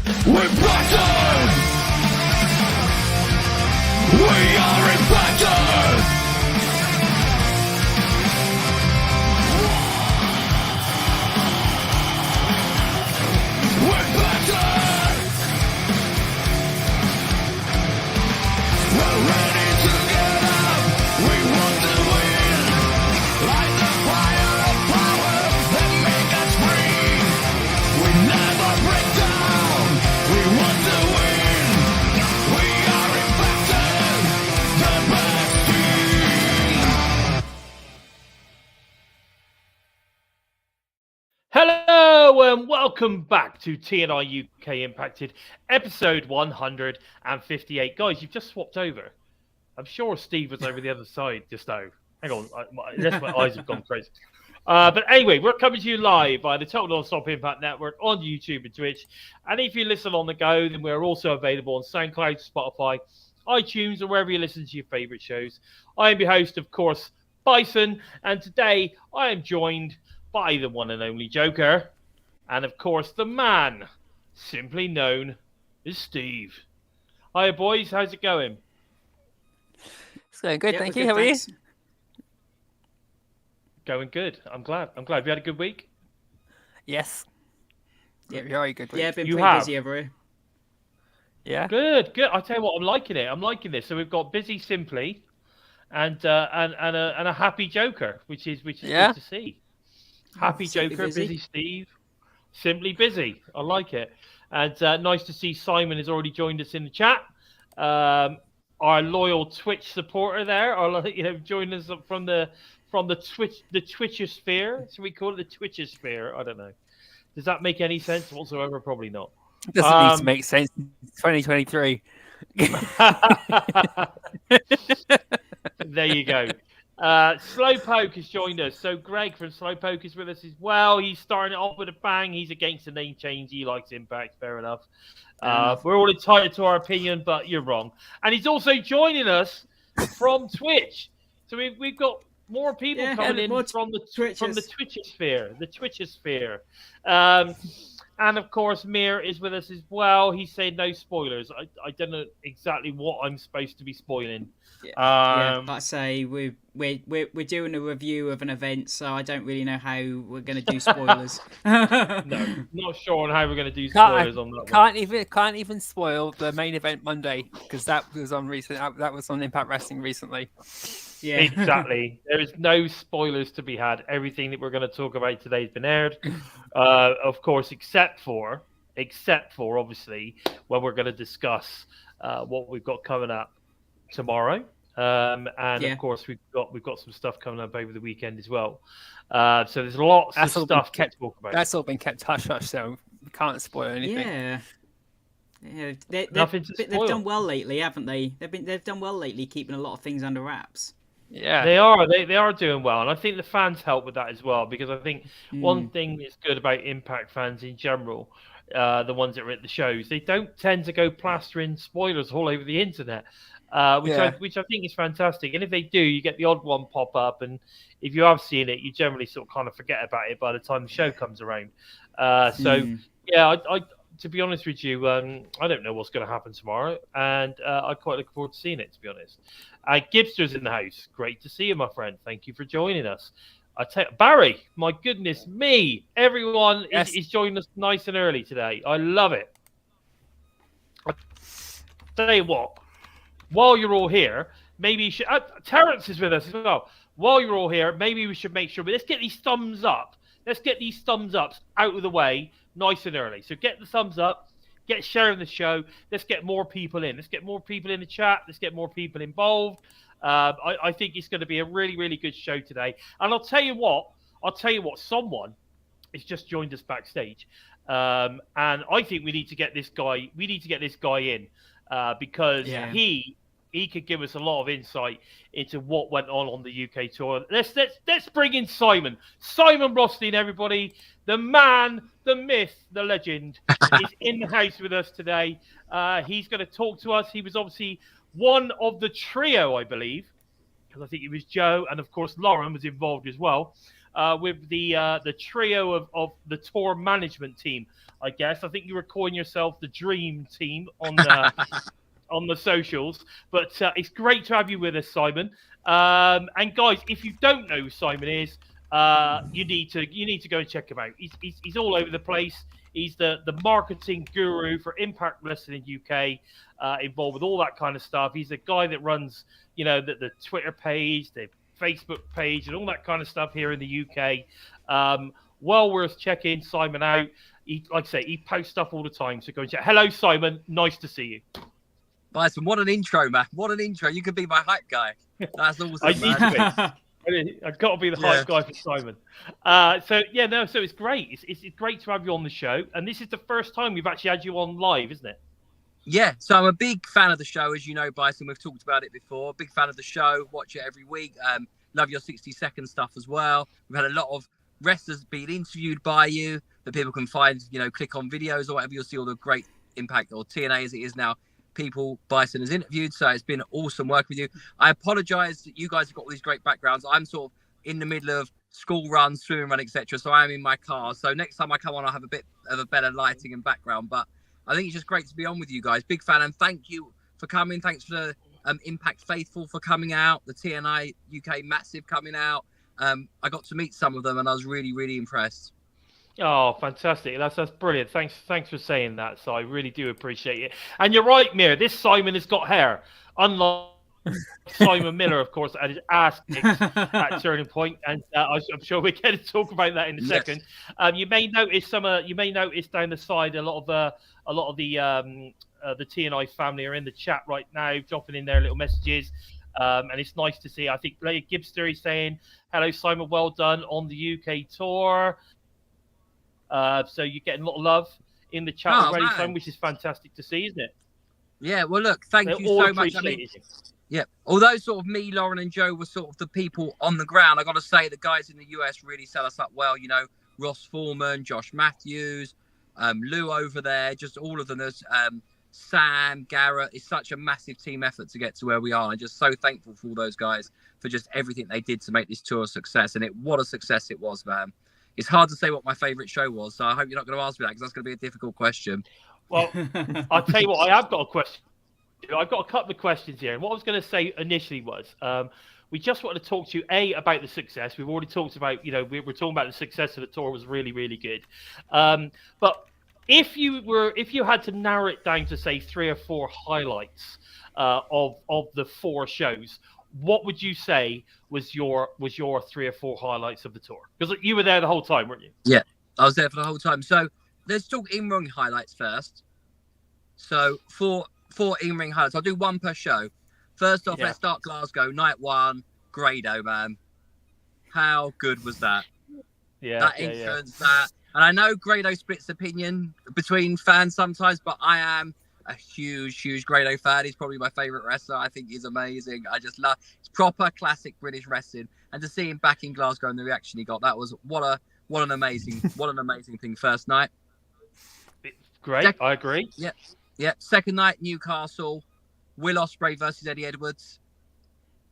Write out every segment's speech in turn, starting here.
We're Bison! We are impacted! We're battered! We're ready to get up! We want to win! Light the fire of power that make us free! We never break down! We want to win! We are impacted! The best team! Hello and welcome back to TNI-UK Impacted, episode 158. Guys, you've just swapped over. I'm sure Steve was over the other side just now. Hang on, unless my eyes have gone crazy. But anyway, we're coming to you live by the Total Non-Stop Impact Network on YouTube and Twitch. And if you listen on the go, then we're also available on SoundCloud, Spotify, iTunes, or wherever you listen to your favourite shows. I am your host, of course, Bison. And today I am joined by the one and only Joker. And, of course, the man, simply known as Steve. Hiya, boys. How's it going? It's going good, thank you. Good, How are you? thanks. Going good. I'm glad. You had a good week? Yes. Yeah. Very good. Yeah, been You pretty have? busy over here. Yeah. Good. I tell you what, I'm liking it. I'm liking this. So we've got busy simply, and a happy Joker, which is Yeah. good to see. Happy Simply Joker, busy. busy Steve, simply busy. I like it, and nice to see Simon has already joined us in the chat. Our loyal Twitch supporter there, joined us from the Twitchosphere. So we call it the Twitchosphere. I don't know. Does that make any sense whatsoever? Probably not. Doesn't need to make sense. It's 2023. There you go. Slowpoke has joined us. So Greg from Slowpoke is with us as well. He's starting it off with a bang. He's against the name change. He likes Impact. Fair enough. We're all entitled to our opinion, but you're wrong. And he's also joining us from Twitch. So we've got more people coming in from the Twitchosphere. The Twitchosphere. And of course, Mir is with us as well. He said no spoilers. I don't know exactly what I'm supposed to be spoiling. Like I say, we're doing a review of an event, so I don't really know how we're going to do spoilers. No, not sure on how we're going to do spoilers on that one. Can't even spoil the main event Monday because that was on Impact Wrestling recently. Yeah, Exactly. There is no spoilers to be had. Everything that we're going to talk about today has been aired, of course, except for obviously when we're going to discuss what we've got coming up tomorrow, and of course we've got some stuff coming up over the weekend as well. So there's lots of stuff to talk about. That's all been kept hush hush, so we can't spoil anything. yeah. Nothing to They've spoil. done well lately, haven't they? They've done well lately, keeping a lot of things under wraps. Yeah, They are doing well, and I think the fans help with that as well, because I think one thing that's good about Impact fans in general, the ones that are at the shows, they don't tend to go plastering spoilers all over the internet, which I think is fantastic. And if they do, you get the odd one pop up, and if you have seen it, you generally sort of kind of forget about it by the time the show comes around. I to be honest with you, I don't know what's going to happen tomorrow, and I quite look forward to seeing it, to be honest. Gibster's in the house. Great to see you, my friend. Thank you for joining us. Barry, my goodness me. Everyone is joining us nice and early today. I love it. I'll tell you what, while you're all here, maybe you should... Terrence is with us as well. While you're all here, maybe we should make sure... But let's get these thumbs up. Let's get these thumbs ups out of the way nice and early. So get the thumbs up. Get sharing the show. Let's get more people in. Let's get more people in the chat. Let's get more people involved. I think it's going to be a really, really good show today. And I'll tell you what. Someone has just joined us backstage, and I think we need to get this guy. We need to get this guy in because he could give us a lot of insight into what went on the UK tour. Let's bring in Simon. Simon Rothstein, everybody. The man, the myth, the legend is in the house with us today. He's going to talk to us. He was obviously one of the trio, I believe, because I think it was Joe and, of course, Lauren was involved as well. with the trio of the tour management team. I guess I think you were calling yourself the Dream Team on the socials, but it's great to have you with us, Simon. And guys, if you don't know who Simon is, you need to go and check him out. He's all over the place. He's the marketing guru for Impact Wrestling UK, involved with all that kind of stuff. He's the guy that runs, the Twitter page, the Facebook page, and all that kind of stuff here in the UK. Well worth checking Simon out. Like I say, he posts stuff all the time, so go and check. Hello, Simon. Nice to see you. Bison, what an intro, man. What an intro. You could be my hype guy. That's awesome, I need to be. I've got to be the hype guy for Simon. So it's great. It's great to have you on the show. And this is the first time we've actually had you on live, isn't it? Yeah, so I'm a big fan of the show, as you know, Bison. We've talked about it before. Big fan of the show. Watch it every week. Love your 60-second stuff as well. We've had a lot of wrestlers being interviewed by you that people can find, click on videos or whatever. You'll see all the great Impact or TNA as it is now. People Bison has interviewed, so it's been awesome working with you. I apologize that you guys have got all these great backgrounds. I'm sort of in the middle of school run, swimming run, etc. So I'm in my car. So next time I come on, I'll have a bit of a better lighting and background. But I think it's just great to be on with you guys. Big fan, and thank you for coming. Thanks for the Impact Faithful for coming out. The TNI UK Massive coming out. I got to meet some of them, and I was really, really impressed. Oh, fantastic. That's brilliant. Thanks for saying that. So I really do appreciate it. And you're right, Mir. This Simon has got hair. Unlike Simon Miller, of course, had his ass kicked at Turning Point, and I'm sure we're going to talk about that in a second. You may notice down the side a lot of the TNI family are in the chat right now, dropping in their little messages. And it's nice to see. I think Gibster is saying, hello, Simon, well done on the UK tour. So you're getting a lot of love in the chat already, Simon, which is fantastic to see, isn't it? Yeah, well, look, thank you so much. Yeah, although sort of me, Lauren, and Joe were sort of the people on the ground, I got to say the guys in the US really set us up well. Ross Foreman, Josh Matthews, Lou over there, just all of them. There's Sam, Garrett. It's such a massive team effort to get to where we are. I'm just so thankful for all those guys for just everything they did to make this tour a success. And what a success it was, man. It's hard to say what my favourite show was, so I hope you're not going to ask me that because that's going to be a difficult question. Well, I'll tell you what, I have got a question. I've got a couple of questions here. And what I was going to say initially was, we just wanted to talk to you, about the success. We've already talked about, we were talking about the success of the tour was really, really good. But if you had to narrow it down to, say, 3 or 4 highlights of the 4 shows, what would you say was your 3 or 4 highlights of the tour? Because you were there the whole time, weren't you? Yeah, I was there for the whole time. So let's talk in-ring highlights first. So for in-ring highlights, I'll do 1 per show. First off, let's start Glasgow. Night 1, Grado, man. How good was that? Yeah, that entrance, that. And I know Grado splits opinion between fans sometimes, but I am a huge Grado fan. He's probably my favourite wrestler. I think he's amazing. I just love it's proper classic British wrestling. And to see him back in Glasgow and the reaction he got, that was what an amazing thing first night. Great, I agree. Yeah. Second night, Newcastle, Will Ospreay versus Eddie Edwards.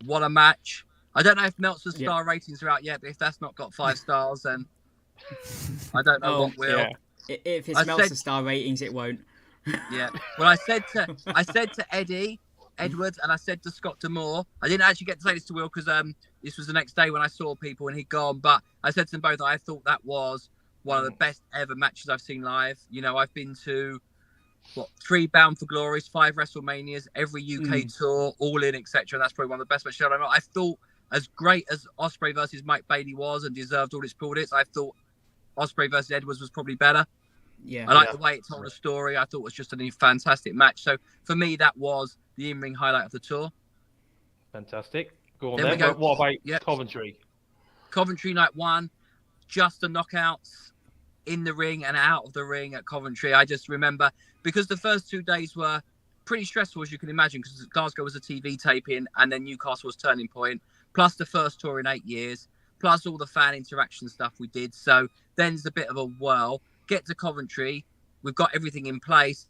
What a match. I don't know if Meltzer's star ratings are out yet, but if that's not got 5 stars, then I don't know what will. Yeah. If it's Meltzer star ratings, it won't. Yeah. Well, I said to Eddie Edwards and I said to Scott D'Amore, I didn't actually get to say this to Will because this was the next day when I saw people and he'd gone, but I said to them both, I thought that was one of the best ever matches I've seen live. I've been to 3 Bound for Glories, 5 WrestleManias, every UK tour, All In, etc. And that's probably one of the best matches I've ever. I thought as great as Ospreay versus Mike Bailey was and deserved all its plaudits, I thought Ospreay versus Edwards was probably better. Yeah, I like the way it told a story. I thought it was just a fantastic match. So for me, that was the in-ring highlight of the tour. Fantastic. Go on then. What about Coventry? Coventry night 1, just the knockouts in the ring and out of the ring at Coventry. I just remember because the first 2 days were pretty stressful, as you can imagine, because Glasgow was a TV taping and then Newcastle was Turning Point, plus the first tour in 8 years, plus all the fan interaction stuff we did. So then it's a bit of a whirl. Get to Coventry, we've got everything in place.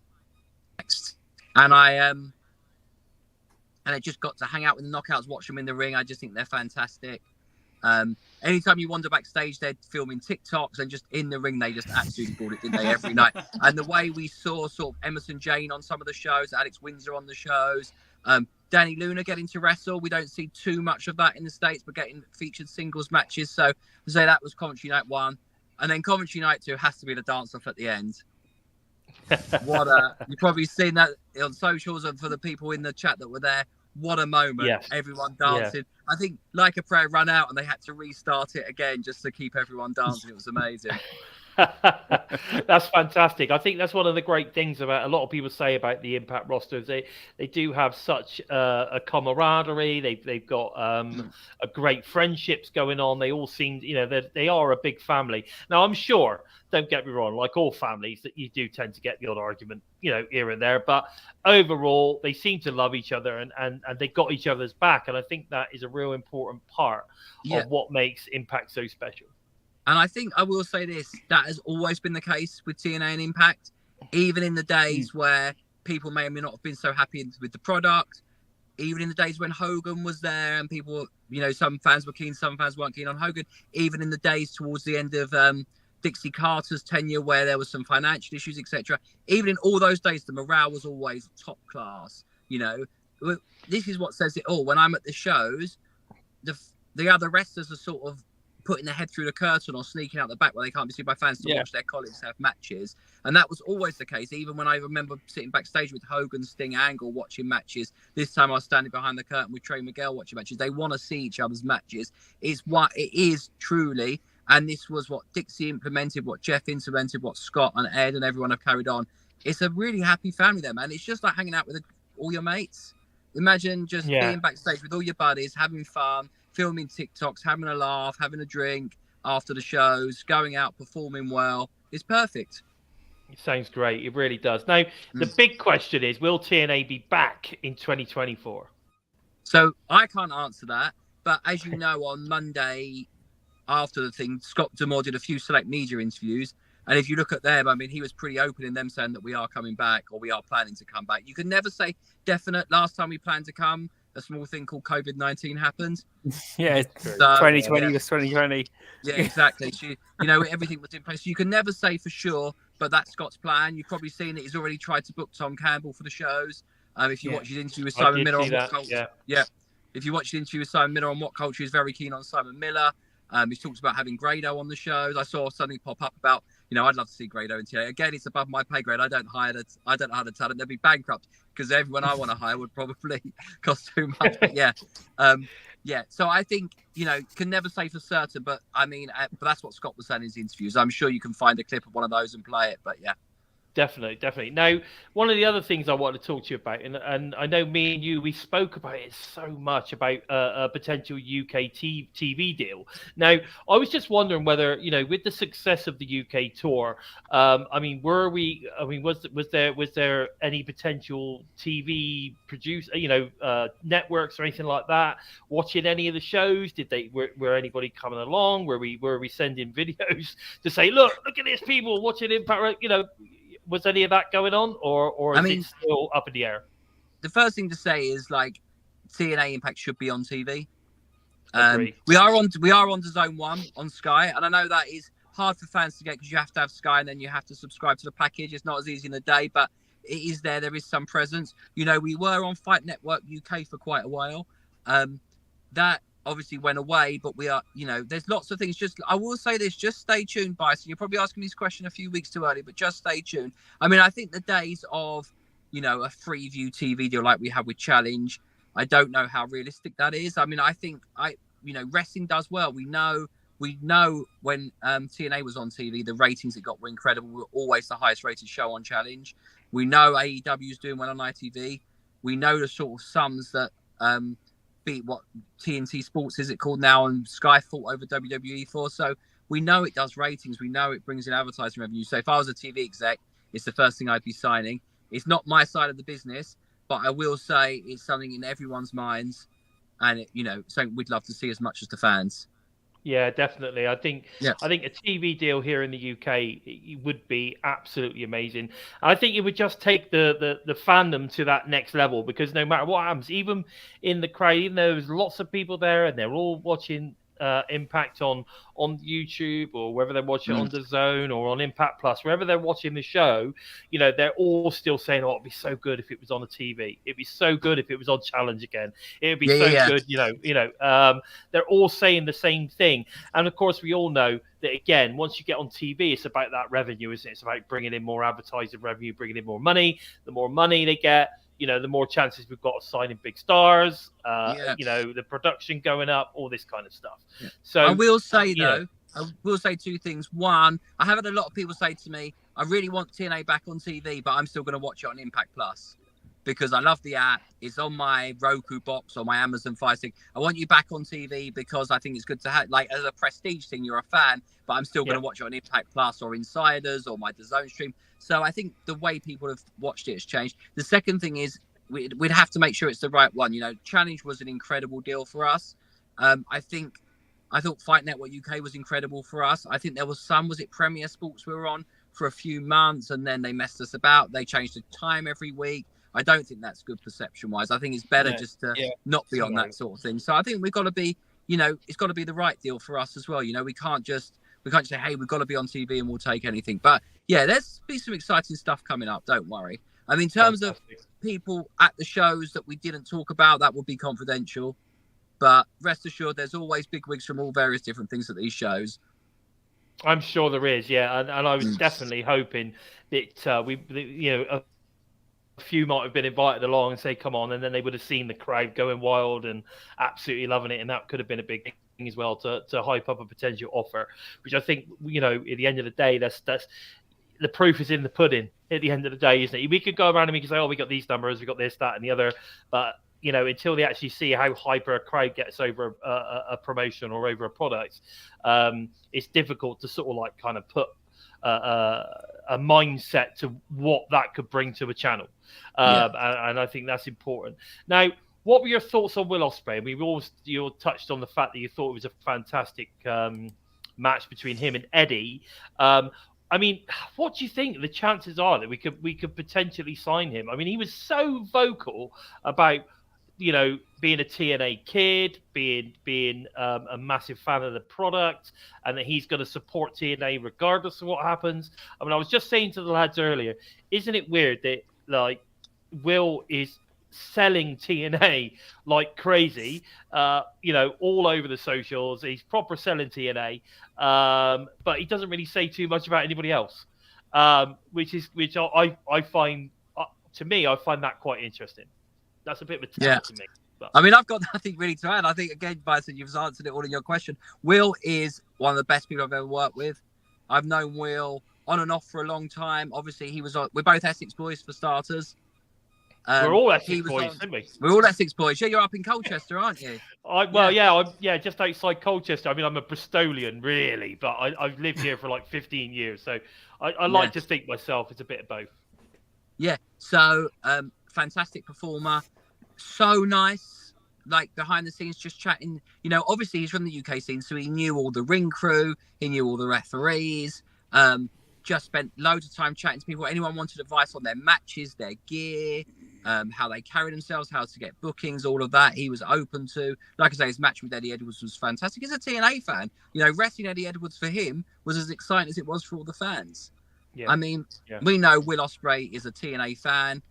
And I just got to hang out with the knockouts, watch them in the ring. I just think they're fantastic. anytime you wander backstage, they're filming TikToks, and just in the ring, they just absolutely brought it, didn't they, every night? And the way we saw sort of Emerson Jane on some of the shows, Alex Windsor on the shows, Dani Luna getting to wrestle. We don't see too much of that in the States, but getting featured singles matches. So to say that was Commentary Night 1. And then Commentary Night 2 has to be the dance-off at the end. You've probably seen that on socials and for the people in the chat that were there. What a moment. Yes. Everyone dancing. Yeah. I think Like a Prayer ran out and they had to restart it again just to keep everyone dancing. It was amazing. That's fantastic. I think that's one of the great things about a lot of people say about the Impact rosters. They do have such a camaraderie. They've got a great friendships going on. They all seem, they are a big family. Now, I'm sure, don't get me wrong, like all families, that you do tend to get the odd argument, here and there. But overall, they seem to love each other and they got each other's back. And I think that is a real important part of what makes Impact so special. And I think I will say this, that has always been the case with TNA and Impact, even in the days where people may or may not have been so happy with the product, even in the days when Hogan was there and people, some fans were keen, some fans weren't keen on Hogan, even in the days towards the end of Dixie Carter's tenure where there was some financial issues, etc. Even in all those days, the morale was always top class. This is what says it all. When I'm at the shows, the other wrestlers are sort of putting their head through the curtain or sneaking out the back where they can't be seen by fans to watch their colleagues have matches. And that was always the case, even when I remember sitting backstage with Hogan, Sting, Angle watching matches. This time I was standing behind the curtain with Trey, Miguel watching matches. They want to see each other's matches. It's what it is truly. And this was what Dixie implemented, what Jeff implemented, what Scott and Ed and everyone have carried on. It's a really happy family there, man. It's just like hanging out with all your mates. Imagine just being backstage with all your buddies, having fun, filming TikToks, having a laugh, having a drink after the shows, going out, performing well. It's perfect. It sounds great. It really does. Now, the big question is, will TNA be back in 2024? So I can't answer that. But as you know, on Monday after the thing, Scott D'Amore did a few select media interviews. And if you look at them, I mean, he was pretty open in them saying that we are coming back or we are planning to come back. You can never say definite. Last time we planned to come, a small thing called COVID-19 happened. Yeah, so, 2020 was 2020. Yeah, exactly. Everything was in place. You can never say for sure, but that's Scott's plan. You've probably seen it. He's already tried to book Tom Campbell for the shows. If you watch his interview with Simon Miller on What Culture, if you watch the interview with Simon Miller on What Culture, he's very keen on Simon Miller. He's talked about having Grado on the shows. I saw something pop up about, I'd love to see Grado in TNA. Again, it's above my pay grade. I don't hire the talent. They'll be bankrupt because everyone I want to hire would probably cost too much. But So I think, can never say for certain, but I mean, but that's what Scott was saying in his interviews. I'm sure you can find a clip of one of those and play it, but yeah. Definitely. Now, one of the other things I want to talk to you about, and I know me and you, we spoke about it so much about a potential UK TV deal. Now, I was just wondering whether, with the success of the UK tour, was there any potential TV produce, networks or anything like that watching any of the shows? Were anybody coming along? Were we sending videos to say, look at these people watching Impact? Was any of that going on, or is it still up in the air? The first thing to say is TNA Impact should be on TV. We are on to Zone 1 on Sky, and I know that is hard for fans to get because you have to have Sky and then you have to subscribe to the package. It's not as easy in a day, but it is there. There is some presence. We were on Fight Network UK for quite a while. That obviously went away, but we are, there's lots of things. I will say this, just stay tuned, Bison. You're probably asking this question a few weeks too early, but just stay tuned. I mean, I think the days of, a Freeview TV deal like we have with Challenge, I don't know how realistic that is. I mean, I think wrestling does well. We know when TNA was on TV, the ratings it got were incredible. We were always the highest rated show on Challenge. We know AEW is doing well on ITV. We know the sort of sums that, beat what TNT Sports is it called now and Sky fought over WWE for. So we know it does ratings. We know it brings in advertising revenue. So if I was a TV exec, it's the first thing I'd be signing. It's not my side of the business, but I will say it's something in everyone's minds and something we'd love to see as much as the fans. Yeah, definitely. I think a TV deal here in the UK it would be absolutely amazing. I think it would just take the fandom to that next level because no matter what happens, even in the crowd, even though there's lots of people there and they're all watching Impact on YouTube, or whether they're watching it on the Zone or on Impact Plus, wherever they're watching the show, you know, they're all still saying, "Oh, it'd be so good if it was on the TV. It'd be so good if it was on Challenge again. It'd be good." They're all saying the same thing, and of course, we all know that again, once you get on TV, it's about that revenue, isn't it? It's about bringing in more advertising revenue, bringing in more money. The more money they get, you know, the more chances we've got of signing big stars, you know, the production going up, all this kind of stuff. Yeah. So I will say, I will say two things. One, I have had a lot of people say to me, I really want TNA back on TV, but I'm still going to watch it on Impact Plus because I love the app. It's on my Roku box or my Amazon Fire Stick. I want you back on TV because I think it's good to have, like, as a prestige thing, you're a fan, but I'm still going to watch it on Impact Plus or Insiders or my DAZN stream. So I think the way people have watched it has changed. The second thing is we'd have to make sure it's the right one. You know, Challenge was an incredible deal for us. I thought Fight Network UK was incredible for us. I think there was was it Premier Sports we were on for a few months, and then they messed us about. They changed the time every week. I don't think that's good perception-wise. I think it's better just to not be on that sort of thing. So I think we've got to be, you know, it's got to be the right deal for us as well. You know, we can't just say, hey, we've got to be on TV and we'll take anything. But yeah, there's be some exciting stuff coming up. Don't worry. I mean, in terms of people at the shows that we didn't talk about, that would be confidential. But rest assured, there's always big wigs from all various different things at these shows. I'm sure there is, yeah. And I was definitely hoping that a few might have been invited along and say, come on, and then they would have seen the crowd going wild and absolutely loving it. And that could have been a big thing as well to hype up a potential offer, which I think, you know, at the end of the day, that's the proof is in the pudding at the end of the day, isn't it? We could go around and we could say, oh, we got these numbers, we got this, that, and the other. But, you know, until they actually see how hyper a crowd gets over a promotion or over a product, it's difficult to sort of like kind of put a mindset to what that could bring to a channel. And I think that's important. Now, what were your thoughts on Will Ospreay? I mean, you touched on the fact that you thought it was a fantastic match between him and Eddie. I mean, what do you think the chances are that we could potentially sign him? I mean, he was so vocal about, you know, being a TNA kid, being a massive fan of the product, and that he's going to support TNA regardless of what happens. I mean, I was just saying to the lads earlier, isn't it weird that, like, Will is selling TNA like crazy, you know, all over the socials. He's proper selling TNA, but he doesn't really say too much about anybody else, which I find, to me, I find that quite interesting. That's a bit of a tell to me. But. I mean, I've got nothing really to add. I think, again, Bison, you've answered it all in your question. Will is one of the best people I've ever worked with. I've known Will on and off for a long time. Obviously, we're both Essex boys for starters. We're all Essex boys, aren't we? We're all Essex boys. Yeah, you're up in Colchester, aren't you? I'm just outside Colchester. I mean, I'm a Bristolian, really, but I've lived here for like 15 years. So I like to think myself as a bit of both. Yeah, so fantastic performer. So nice, like behind the scenes, just chatting. You know, obviously he's from the UK scene, so he knew all the ring crew, he knew all the referees. Just spent loads of time chatting to people. Anyone wanted advice on their matches, their gear, how they carry themselves, how to get bookings, all of that. He was open to. Like I say, his match with Eddie Edwards was fantastic. He's a TNA fan. You know, wrestling Eddie Edwards for him was as exciting as it was for all the fans. Yeah. I mean, we know Will Ospreay is a TNA fan.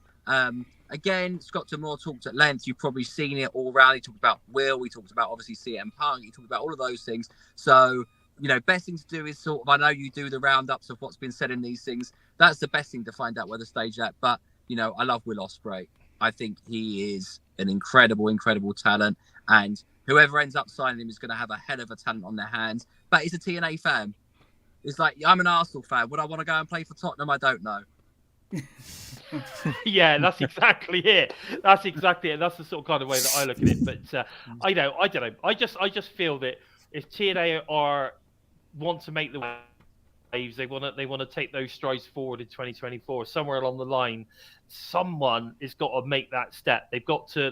Again, Scott D'Amore talked at length. You've probably seen it all around. He talked about Will. We talked about, obviously, CM Punk. He talked about all of those things. So, you know, best thing to do is sort of, I know you do the roundups of what's been said in these things. That's the best thing to find out where the stage at. But, you know, I love Will Ospreay. I think he is an incredible, incredible talent. And whoever ends up signing him is going to have a hell of a talent on their hands. But he's a TNA fan. It's like, I'm an Arsenal fan. Would I want to go and play for Tottenham? I don't know. Yeah, that's exactly it. That's exactly it. That's the sort of kind of way that I look at it. But I don't know. I just feel that if TNA want to make the waves, they want to take those strides forward in 2024. Somewhere along the line, someone has got to make that step. They've got to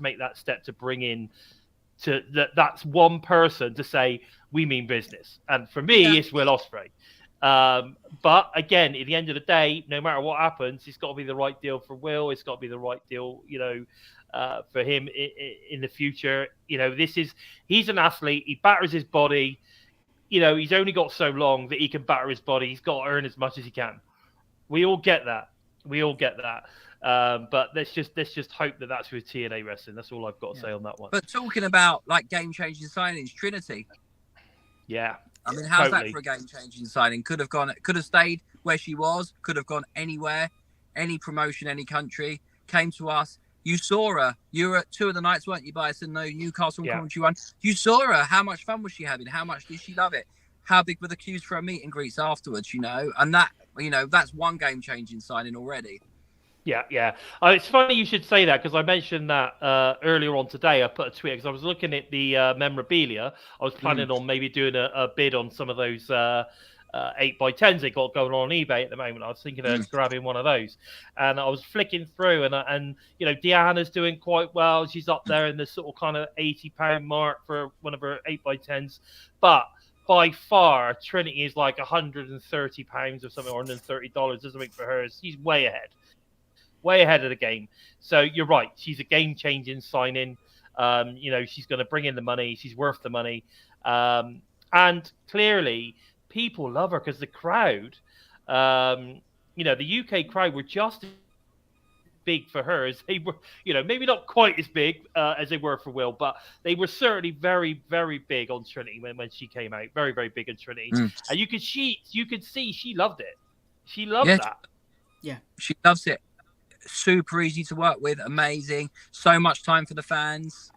make that step to bring in that's one person to say we mean business. And for me, it's Will Ospreay. But again, at the end of the day, no matter what happens, it's got to be the right deal for Will. It's got to be the right deal, you know, for him in the future. You know, he's an athlete. He batters his body. You know, he's only got so long that he can batter his body. He's got to earn as much as he can. We all get that. But let's just hope that that's with TNA wrestling. That's all I've got to say on that one. But talking about like game-changing signings, Trinity. Yeah. I mean, how's totally. that for a game-changing signing? Could have stayed where she was. Could have gone anywhere, any promotion, any country. Came to us. You saw her. You were at 2 of the nights, weren't you, Bison? No, Newcastle and Coventry one. You saw her. How much fun was she having? How much did she love it? How big were the queues for her meet and greets afterwards? You know, and that, you know, that's one game-changing signing already. Yeah. It's funny you should say that because I mentioned that earlier on today. I put a tweet because I was looking at the memorabilia. I was planning on maybe doing a bid on some of those 8x10s they got going on eBay at the moment. I was thinking of grabbing one of those, and I was flicking through, and you know, Deonna's doing quite well. She's up there in the sort of kind of £80 mark for one of her 8x10s, but by far Trinity is like £130 or something, or $130 or something for hers. She's way ahead of the game. So you're right. She's a game-changing signing. You know, she's going to bring in the money. She's worth the money. And clearly, people love her because the crowd, you know, the UK crowd were just as big for her as they were, you know, maybe not quite as big as they were for Will, but they were certainly very, very big on Trinity when she came out. Very, very big on Trinity. And you could see she loved it. She loved that. Yeah. She loves it. Super easy to work with, amazing, so much time for the fans.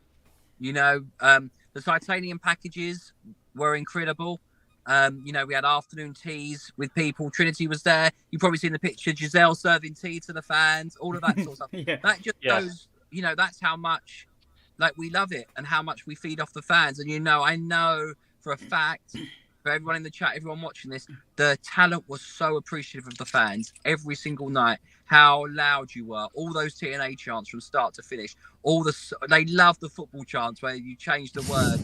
You know, the titanium packages were incredible. You know, we had afternoon teas with people. Trinity was there. You've probably seen the picture, Gisele serving tea to the fans, all of that sort of stuff. That just shows, you know, that's how much like we love it and how much we feed off the fans. And you know, I know for a fact, for everyone in the chat, everyone watching this, the talent was so appreciative of the fans every single night. How loud you were, all those TNA chants from start to finish. They love the football chants where you change the word.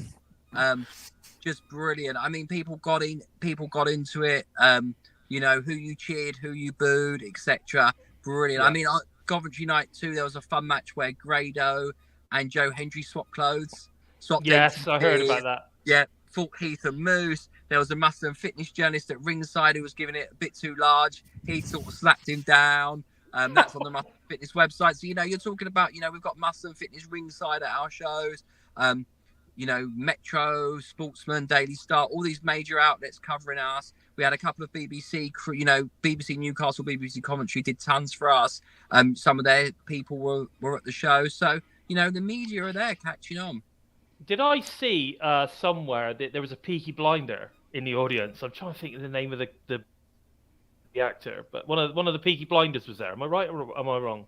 Just brilliant. I mean, people got into it. You know, who you cheered, who you booed, etc. Brilliant. I mean, Coventry night too. There was a fun match where Grado and Hendry swapped clothes. Yes, I heard about that. Yeah, fought Heath and Moose. There was a muscle and fitness journalist at ringside who was giving it a bit too large. He sort of slapped him down. That's on the Muscle and Fitness website. So, you know, you're talking about, you know, we've got Muscle and Fitness ringside at our shows. You know, Metro, Sportsman, Daily Star, all these major outlets covering us. We had a couple of BBC, you know, BBC Newcastle, BBC Coventry did tons for us. Some of their people were at the show. So, you know, the media are there catching on. Did I see somewhere that there was a Peaky Blinder in the audience? I'm trying to think of the name of the actor, but one of the Peaky Blinders was there. Am I right or am I wrong?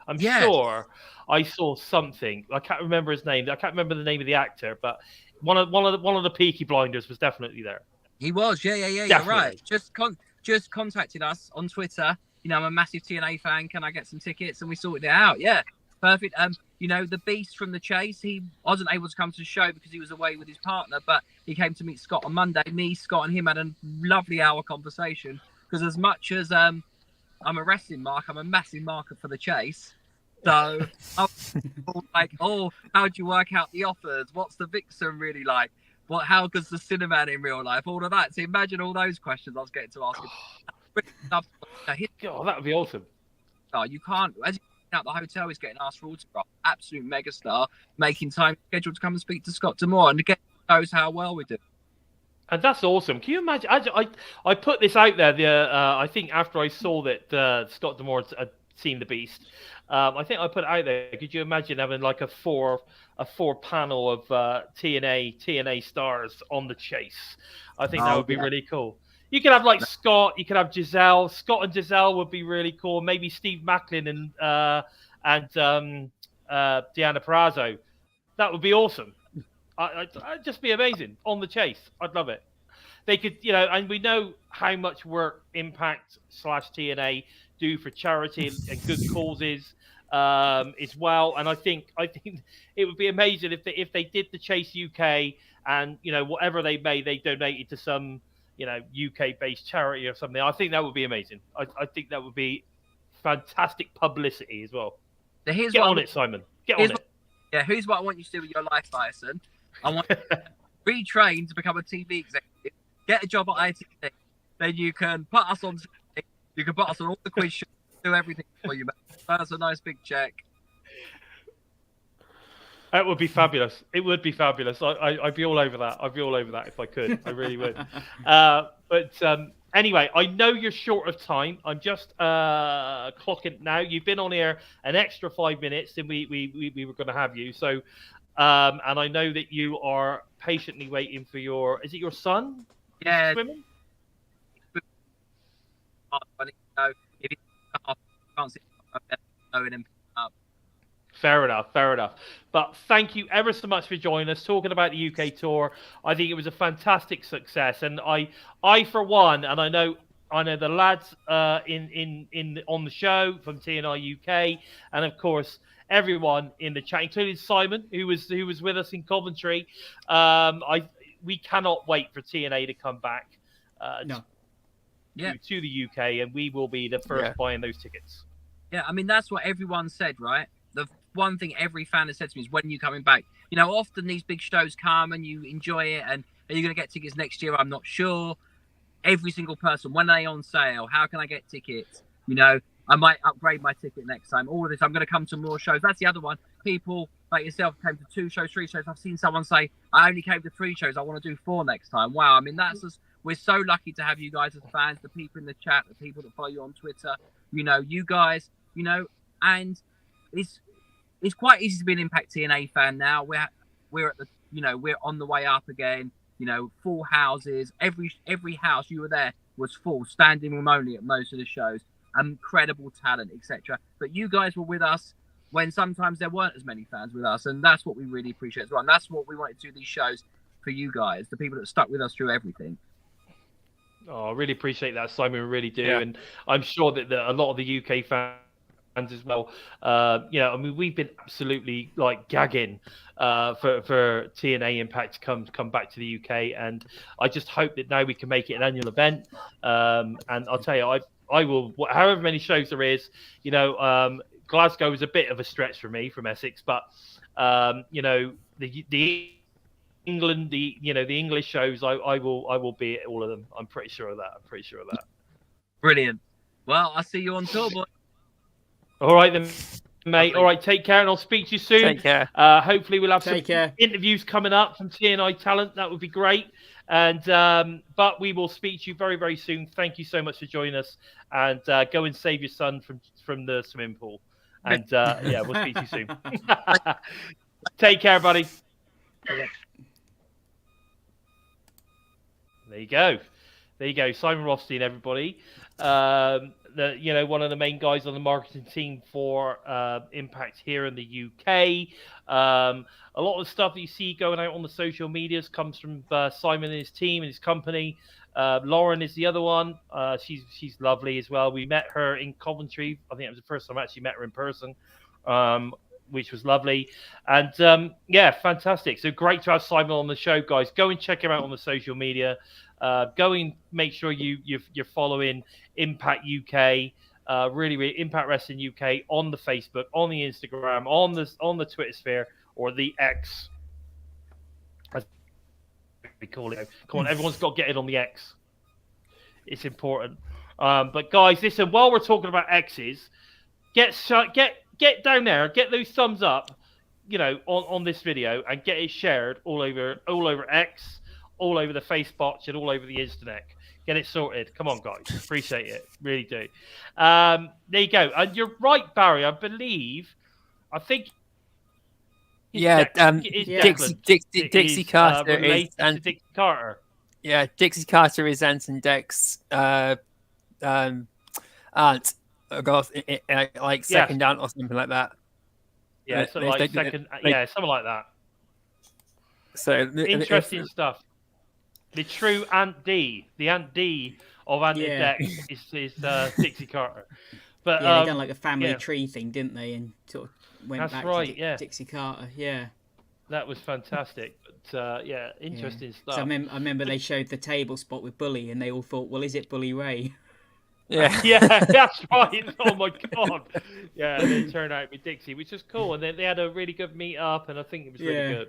I'm sure I saw something. I can't remember his name. I can't remember the name of the actor, but one of the Peaky Blinders was definitely there. He was, yeah. Definitely. You're right. Just contacted us on Twitter. You know, I'm a massive TNA fan. Can I get some tickets? And we sorted it out. Yeah, perfect. You know, the Beast from the Chase. He wasn't able to come to the show because he was away with his partner, but he came to meet Scott on Monday. Me, Scott, and him had a lovely hour conversation. Because as much as I'm a wrestling mark, I'm a massive marker for the Chase. So I'm like, oh, how do you work out the offers? What's the Vixen really like? How good's the Cinnamon in real life? All of that. So imagine all those questions I was getting to ask him. God, that would be awesome. You can't, as you out the hotel, he's getting asked for autograph. Absolute megastar, making time scheduled to come and speak to Scott D'Amore, and again shows how well we do. And that's awesome. Can you imagine? I put this out there. I think after I saw that Scott D'Amore had seen the Beast, I think I put it out there. Could you imagine having like a four panel of TNA stars on the Chase? I think that would be really cool. You could have like Scott. You could have Gisele. Scott and Gisele would be really cool. Maybe Steve Macklin and Deonna Purrazzo. That would be awesome. I'd just be amazing on the Chase. I'd love it. They could, you know, and we know how much work Impact / TNA do for charity and good causes as well. And I think it would be amazing if they did the Chase UK and, you know, whatever they made, they donated to some, you know, UK-based charity or something. I think that would be amazing. I think that would be fantastic publicity as well. Here's Get on it, Simon. Get Here's on it. Here's what I want you to do with your life, Bison. I want you to retrain to become a TV executive, get a job at ITV, then you can put us on TV, you can put us on all the quiz shows, do everything for you, mate. That's a nice big check. That would be fabulous. It would be fabulous. I'd be all over that. I'd be all over that if I could. I really would. Anyway, I know you're short of time. I'm just clocking now. You've been on here an extra 5 minutes than we were going to have you. So, and I know that you are patiently waiting for your. Is it your son? Yeah. Swimming. If you can't see him up. Fair enough, fair enough. But thank you ever so much for joining us, talking about the UK tour. I think it was a fantastic success, and I for one, and I know the lads on the show from TNI-UK, and of course everyone in the chat, including Simon, who was with us in Coventry. We cannot wait for TNA to come back. To the UK, and we will be the first buying those tickets. Yeah, I mean that's what everyone said, right? The one thing every fan has said to me is, when are you coming back? You know, often these big shows come and you enjoy it, and are you going to get tickets next year? I'm not sure. Every single person, when are they on sale? How can I get tickets? You know, I might upgrade my ticket next time. All of this, I'm going to come to more shows. That's the other one. People like yourself came to 2 shows, 3 shows. I've seen someone say, I only came to 3 shows. I want to do 4 next time. Wow. I mean, that's just, we're so lucky to have you guys as fans, the people in the chat, the people that follow you on Twitter, you know, you guys, you know, and it's quite easy to be an Impact TNA fan now. We're at the, you know, we're on the way up again. You know, full houses. Every house you were there was full, standing room only at most of the shows. Incredible talent, etc. But you guys were with us when sometimes there weren't as many fans with us, and that's what we really appreciate as well. And that's what we wanted to do these shows for you guys, the people that stuck with us through everything. Oh, I really appreciate that, Simon. We really do, and I'm sure that a lot of the UK fans as well. You know, I mean, we've been absolutely like gagging for TNA Impact to come back to the UK, and I just hope that now we can make it an annual event. And I'll tell you, I will, however many shows there is. You know, Glasgow is a bit of a stretch for me from Essex, but you know, the England, the English shows, I will be at all of them. I'm pretty sure of that. Brilliant. Well, I'll see you on tour, boy. All right then, mate. All right, take care, and I'll speak to you soon. Take care. Hopefully we'll have some interviews coming up from TNI talent. That would be great. And but we will speak to you very, very soon. Thank you so much for joining us, and go and save your son from the swimming pool. And yeah, we'll speak to you soon. Take care, buddy. There you go. Simon Rothstein, everybody. You know, one of the main guys on the marketing team for Impact here in the UK. A lot of the stuff that you see going out on the social medias comes from Simon and his team and his company. Lauren is the other one. She's lovely as well. We met her in Coventry. I think it was the first time I actually met her in person, which was lovely. And yeah, fantastic. So great to have Simon on the show, guys. Go and check him out on the social media. Go and make sure you're following Impact UK, really Impact Wrestling UK on the Facebook, on the Instagram, on the Twitter sphere, or the X, as we call it. Come on, everyone's got to get in on the X. It's important. But guys, listen. While we're talking about X's, get down there, get those thumbs up, you know, on this video, and get it shared all over X, all over the Facebook, and all over the internet. Get it sorted. Come on, guys. Appreciate it. Really do. There you go. And you're right, Barry. I think. Yeah, Dixie Carter is Dixie Carter. Yeah, Dixie Carter is Anton Deck's aunt. Like second aunt or something like that. Yeah, something like something like that. So interesting stuff. The true Aunt D, the Aunt D of Anton Deck is Dixie Carter. But they done like a family tree thing, didn't they? And sort of went back to Dixie Carter. Yeah, that was fantastic. But yeah, interesting stuff. So I remember they showed the table spot with Bully, and they all thought, well, is it Bully Ray? Yeah. Yeah, that's right. Oh my god. Yeah, they turned out with Dixie, which was cool, and then they had a really good meet up, and I think it was really good.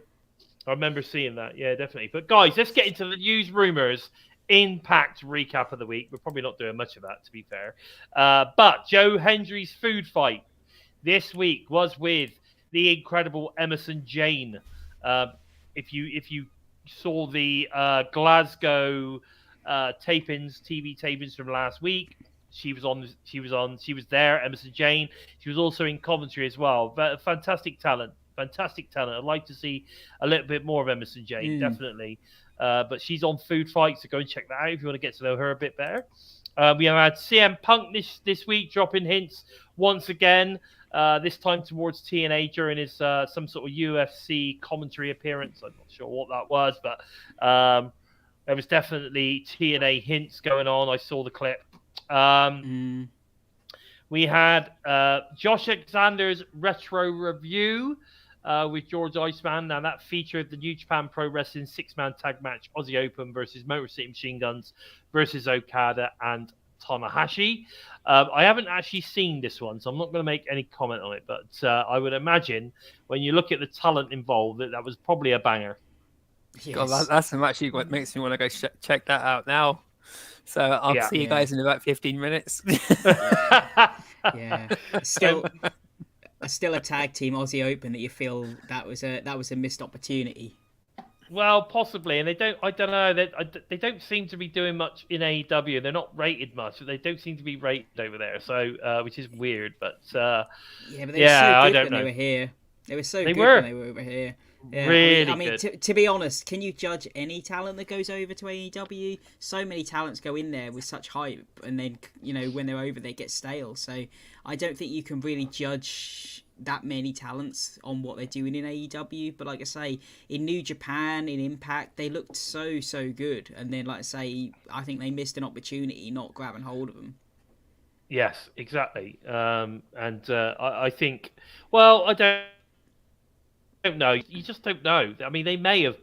I remember seeing that. Yeah, definitely. But guys, let's get into the news, rumors, impact recap of the week. We're probably not doing much of that, to be fair. But Joe Hendry's food fight this week was with the incredible Emerson Jane. If you saw the Glasgow TV tapings from last week, she was there. Emerson Jane. She was also in commentary as well. But fantastic talent. I'd like to see a little bit more of Emerson Jane, definitely. But she's on Food Fight, so go and check that out if you want to get to know her a bit better. We have had CM Punk this week dropping hints once again, this time towards TNA during his some sort of UFC commentary appearance. I'm not sure what that was, but there was definitely TNA hints going on. I saw the clip. We had Josh Alexander's retro review with George Iceman. Now that featured the New Japan Pro Wrestling 6-man tag match, Aussie Open versus Motor City Machine Guns versus Okada and Tanahashi. I haven't actually seen this one, so I'm not going to make any comment on it. But I would imagine when you look at the talent involved, that was probably a banger. Yes. God, that's actually what makes me want to go check that out now. So I'll see you guys in about 15 minutes. Yeah. Still a tag team Aussie Open that you feel that was a missed opportunity. Well, possibly, and I don't know. They don't seem to be doing much in AEW. They're not rated much. They don't seem to be rated over there, so which is weird. But but they were so good when they were here. They were so good when they were over here. Yeah, really I mean good. to be honest, can you judge any talent that goes over to AEW? So many talents go in there with such hype, and then when they're over, they get stale. So I don't think you can really judge that many talents on what they're doing in AEW. But like I say, in New Japan, in Impact, they looked so good, and then like I say, I think they missed an opportunity not grabbing hold of them. Yes, exactly. I think, well, I don't know. You just don't know. I mean, they may have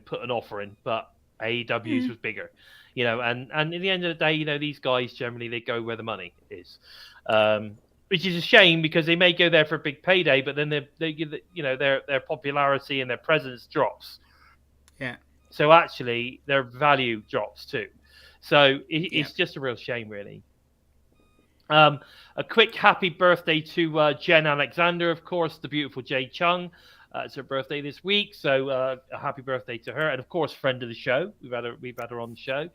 put an offer in, but AEW's was bigger, and at the end of the day, these guys generally they go where the money is, which is a shame because they may go there for a big payday, but then their popularity and their presence drops. Yeah. So actually, their value drops too. So it's just a real shame, really. A quick happy birthday to Jen Alexander, of course, the beautiful Jay Chung. It's her birthday this week, so a happy birthday to her. And of course, friend of the show. We've had her on the show,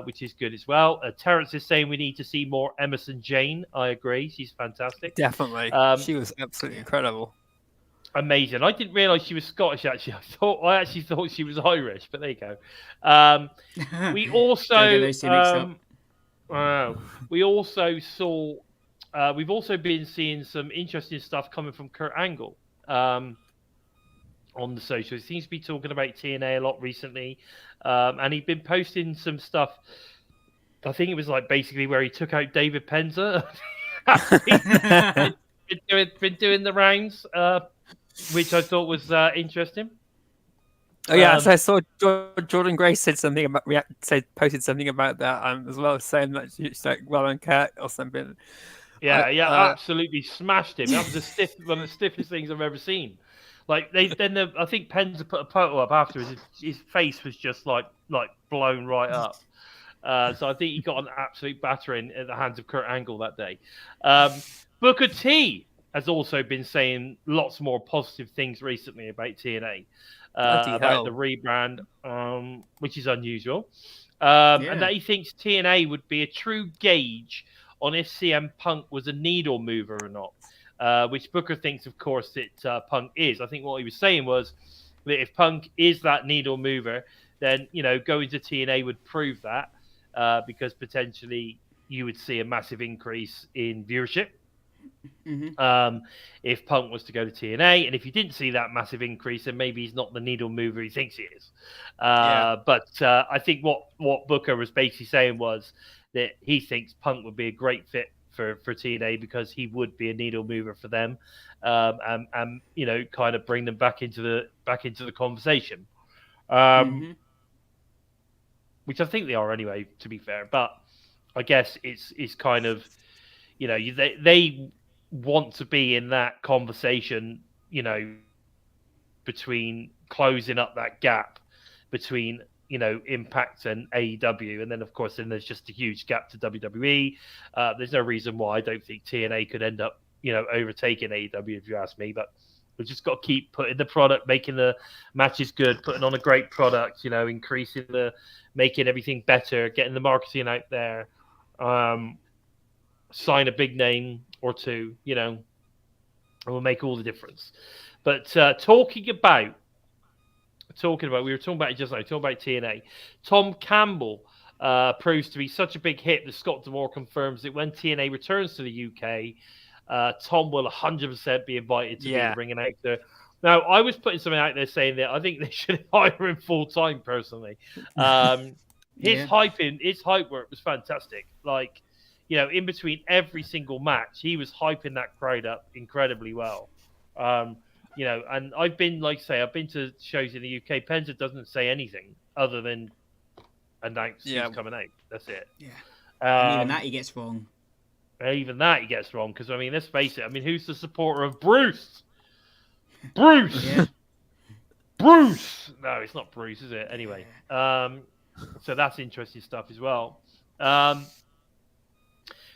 which is good as well. Terrence is saying we need to see more Emerson Jane. I agree, she's fantastic. Definitely, she was absolutely incredible. Amazing. I didn't realise she was Scottish. Actually, I actually thought she was Irish, but there you go. We also. We also saw. We've also been seeing some interesting stuff coming from Kurt Angle on the social. He seems to be talking about TNA a lot recently, and he'd been posting some stuff. I think it was like basically where he took out David Penza. been doing the rounds, which I thought was interesting. Oh yeah, so I saw Jordynne Grace said something about posted something about that as well, saying that she's like well uncut or something. Absolutely smashed him. That was one of the stiffest things I've ever seen. Like I think Penza put a photo up afterwards. His face was just like blown right up. So I think he got an absolute battering at the hands of Kurt Angle that day. Booker T has also been saying lots more positive things recently about TNA. About the rebrand, which is unusual, and that he thinks TNA would be a true gauge on if CM Punk was a needle mover or not, which Booker thinks, of course, that Punk is. I think what he was saying was that if Punk is that needle mover, then going to TNA would prove that, because potentially you would see a massive increase in viewership. Mm-hmm. If Punk was to go to TNA, and if you didn't see that massive increase, then maybe he's not the needle mover he thinks he is. But I think what Booker was basically saying was that he thinks Punk would be a great fit for TNA because he would be a needle mover for them, and kind of bring them back into the conversation, which I think they are anyway, to be fair. But I guess it's kind of, you know, they want to be in that conversation, you know, between closing up that gap between, you know, Impact and AEW, and then of course then there's just a huge gap to WWE. There's no reason why I don't think TNA could end up, you know, overtaking AEW if you ask me, but we've just got to keep putting the product, making the matches good, putting on a great product, you know, making everything better, getting the marketing out there, sign a big name or two, you know, and will make all the difference. But talking about, we were talking about it just now, talking about TNA. Tom Campbell proves to be such a big hit that Scott D'Amore confirms that when TNA returns to the UK, Tom will 100% be invited to be a ring announcer. Now, I was putting something out there saying that I think they should hire him full time. Personally, his hype work was fantastic. Like, you know, in between every single match, he was hyping that crowd up incredibly well. You know, and I've been to shows in the UK. Penza doesn't say anything other than announce who's coming out. That's it. Yeah. And even that he gets wrong. Because, I mean, let's face it. I mean, who's the supporter of Bruce? Bruce! Yeah. Bruce! No, it's not Bruce, is it? Anyway. So that's interesting stuff as well.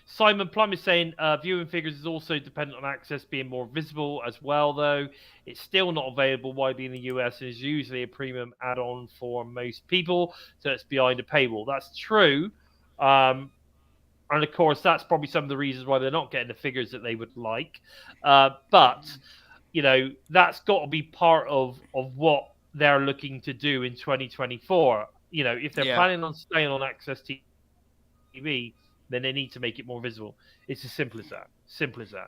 Simon Plum is saying viewing figures is also dependent on access being more visible as well, though. It's still not available widely in the US and is usually a premium add-on for most people, so it's behind a paywall. That's true. And, of course, that's probably some of the reasons why they're not getting the figures that they would like. But, you know, that's got to be part of what they're looking to do in 2024. You know, if they're planning on staying on Access TV, then they need to make it more visible. It's as simple as that.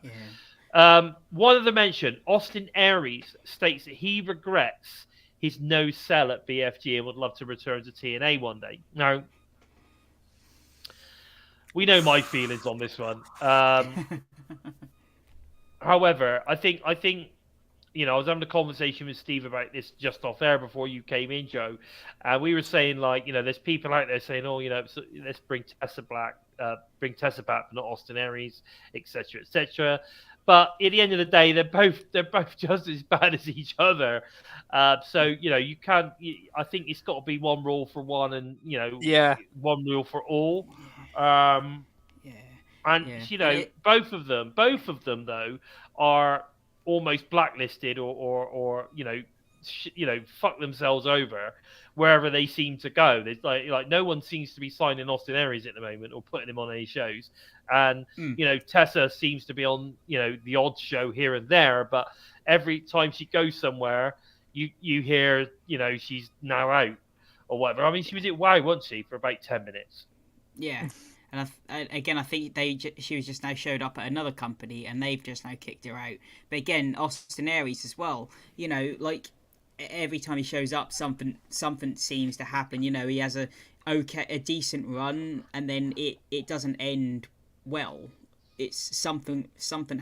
Yeah. One of the mention, Austin Aries, states that he regrets his no sell at BFG and would love to return to TNA one day. Now, we know my feelings on this one. However, I think, you know, I was having a conversation with Steve about this just off air before you came in, Joe, and we were saying, like, you know, there's people out there saying, oh, you know, let's bring Tessa back, but not Austin Aries, etc., etc. But at the end of the day, they're both just as bad as each other. So, you know, you can't. I think it's got to be one rule for one, and, you know, one rule for all. You know, both of them though are almost blacklisted or you know, fuck themselves over wherever they seem to go. There's like no one seems to be signing Austin Aries at the moment or putting him on any shows. And you know, Tessa seems to be on, you know, the odd show here and there, but every time she goes somewhere, you hear, you know, she's now out or whatever. I mean, she was at WoW, wasn't she, for about 10 minutes? Yeah. And I think she was just now showed up at another company and they've just now kicked her out. But again, Austin Aries as well. You know, like every time he shows up, something seems to happen. You know, he has a decent run and then it doesn't end well. It's something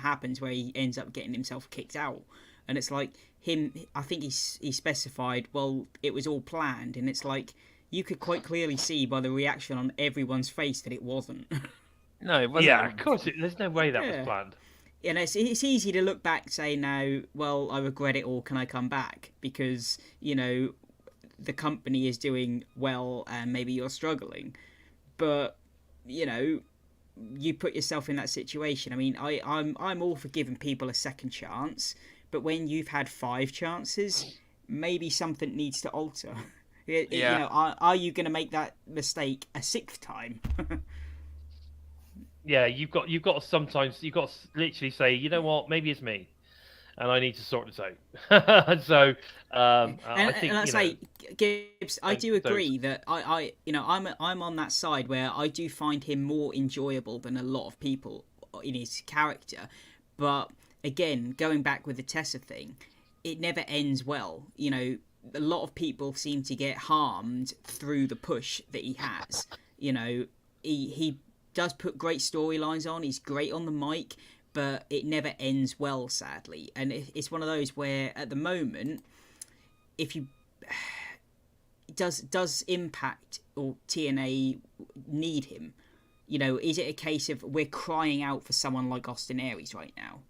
happens where he ends up getting himself kicked out, and it's like him. I think he specified, well, it was all planned, and it's like, you could quite clearly see by the reaction on everyone's face that it wasn't. No, it wasn't. Yeah, of course. There's no way that was planned. And it's easy to look back, say now, well, I regret it all. Can I come back? Because, you know, the company is doing well and maybe you're struggling. But, you know, you put yourself in that situation. I mean, I'm all for giving people a second chance. But when you've had 5 chances, maybe something needs to alter. You know, are you going to make that mistake a 6th time? Yeah, you've got to literally say, you know what, maybe it's me, and I need to sort this out. So, I think, and say, Gibbs, I do agree that I you know, I'm on that side where I do find him more enjoyable than a lot of people in his character. But again, going back with the Tessa thing, it never ends well. You know, a lot of people seem to get harmed through the push that he has. You know, he does put great storylines on. He's great on the mic, but it never ends well, sadly. And it's one of those where, at the moment, if you does Impact or TNA need him? You know, is it a case of we're crying out for someone like Austin Aries right now?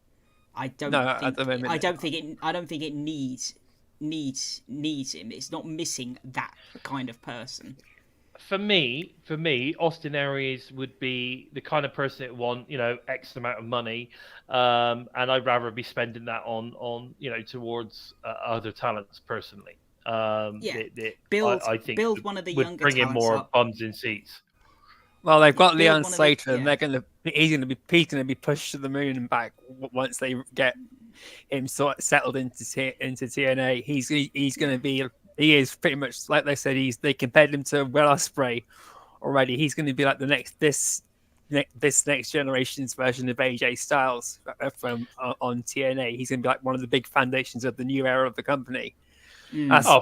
I don't No, think. at the moment, I don't think it. I don't think it needs him. It's not missing that kind of person. For me, Austin Aries would be the kind of person that would want, you know, X amount of money, and I'd rather be spending that on you know, towards other talents personally. I think build one of the would younger bring in talents more up. bums in seats. Well, they've got Build Leon one of the- Slater, and yeah. he's gonna be pushed to the moon and back once they get him sort of settled into TNA. He is pretty much like they said. They compared him to Will Ospreay already. He's going to be like this next generation's version of AJ Styles from on TNA. He's going to be like one of the big foundations of the new era of the company. Oh,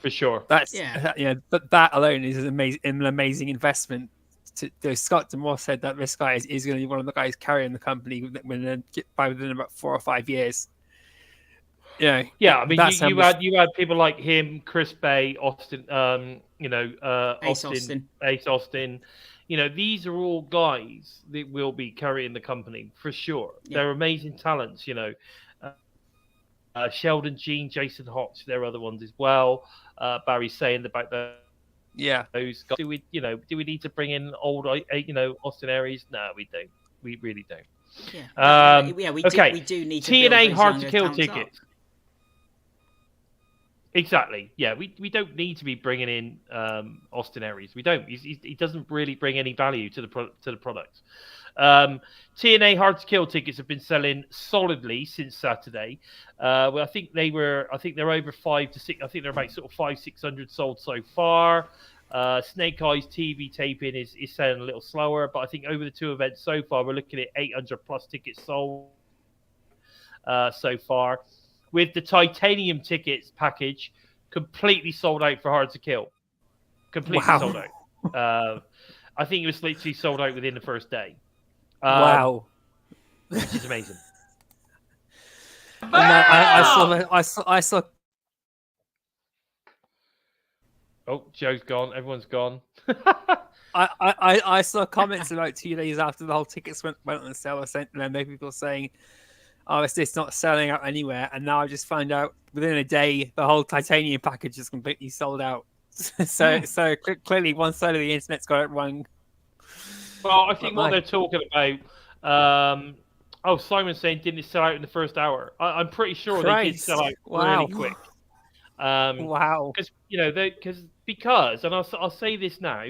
for sure. That's Yeah. but that alone is an amazing investment. Scott Demore said that this guy is going to be one of the guys carrying the company within about 4 or 5 years. Yeah, I mean, you had people like him, Chris Bay, Austin, Ace Austin. You know, these are all guys that will be carrying the company for sure. Yeah. They're amazing talents. You know, Sheldon Jean, Jason Hotch, they're other ones as well. Barry saying about those guys. Do we need to bring in old, Austin Aries? No, we don't. We really don't. Yeah. We Okay. do need to TNA build those hard to younger kill talents up. tickets. Exactly. Yeah, we don't need to be bringing in Austin Aries. We don't. He doesn't really bring any value to the product. TNA hard to kill tickets have been selling solidly since Saturday. Well, I think they're over 5 to 6. I think they're about sort of 500-600 sold so far. Snake Eyes TV taping is selling a little slower, but I think over the 2 events so far, we're looking at 800 plus tickets sold so far. With the titanium tickets package completely sold out for hard to kill. Completely sold out. I think it was literally sold out within the first day. Wow. Which is amazing. I saw. Oh, Joe's gone. Everyone's gone. I saw comments about 2 days after the whole tickets went on sale. And then people saying, "Oh, it's not selling out anywhere." And now I just found out within a day the whole titanium package is completely sold out. So clearly one side of the internet's got it wrong. Well, I think what they're talking about. Simon's saying didn't it sell out in the first hour? I'm pretty sure they did sell out really quick. Wow. Because I'll say this now.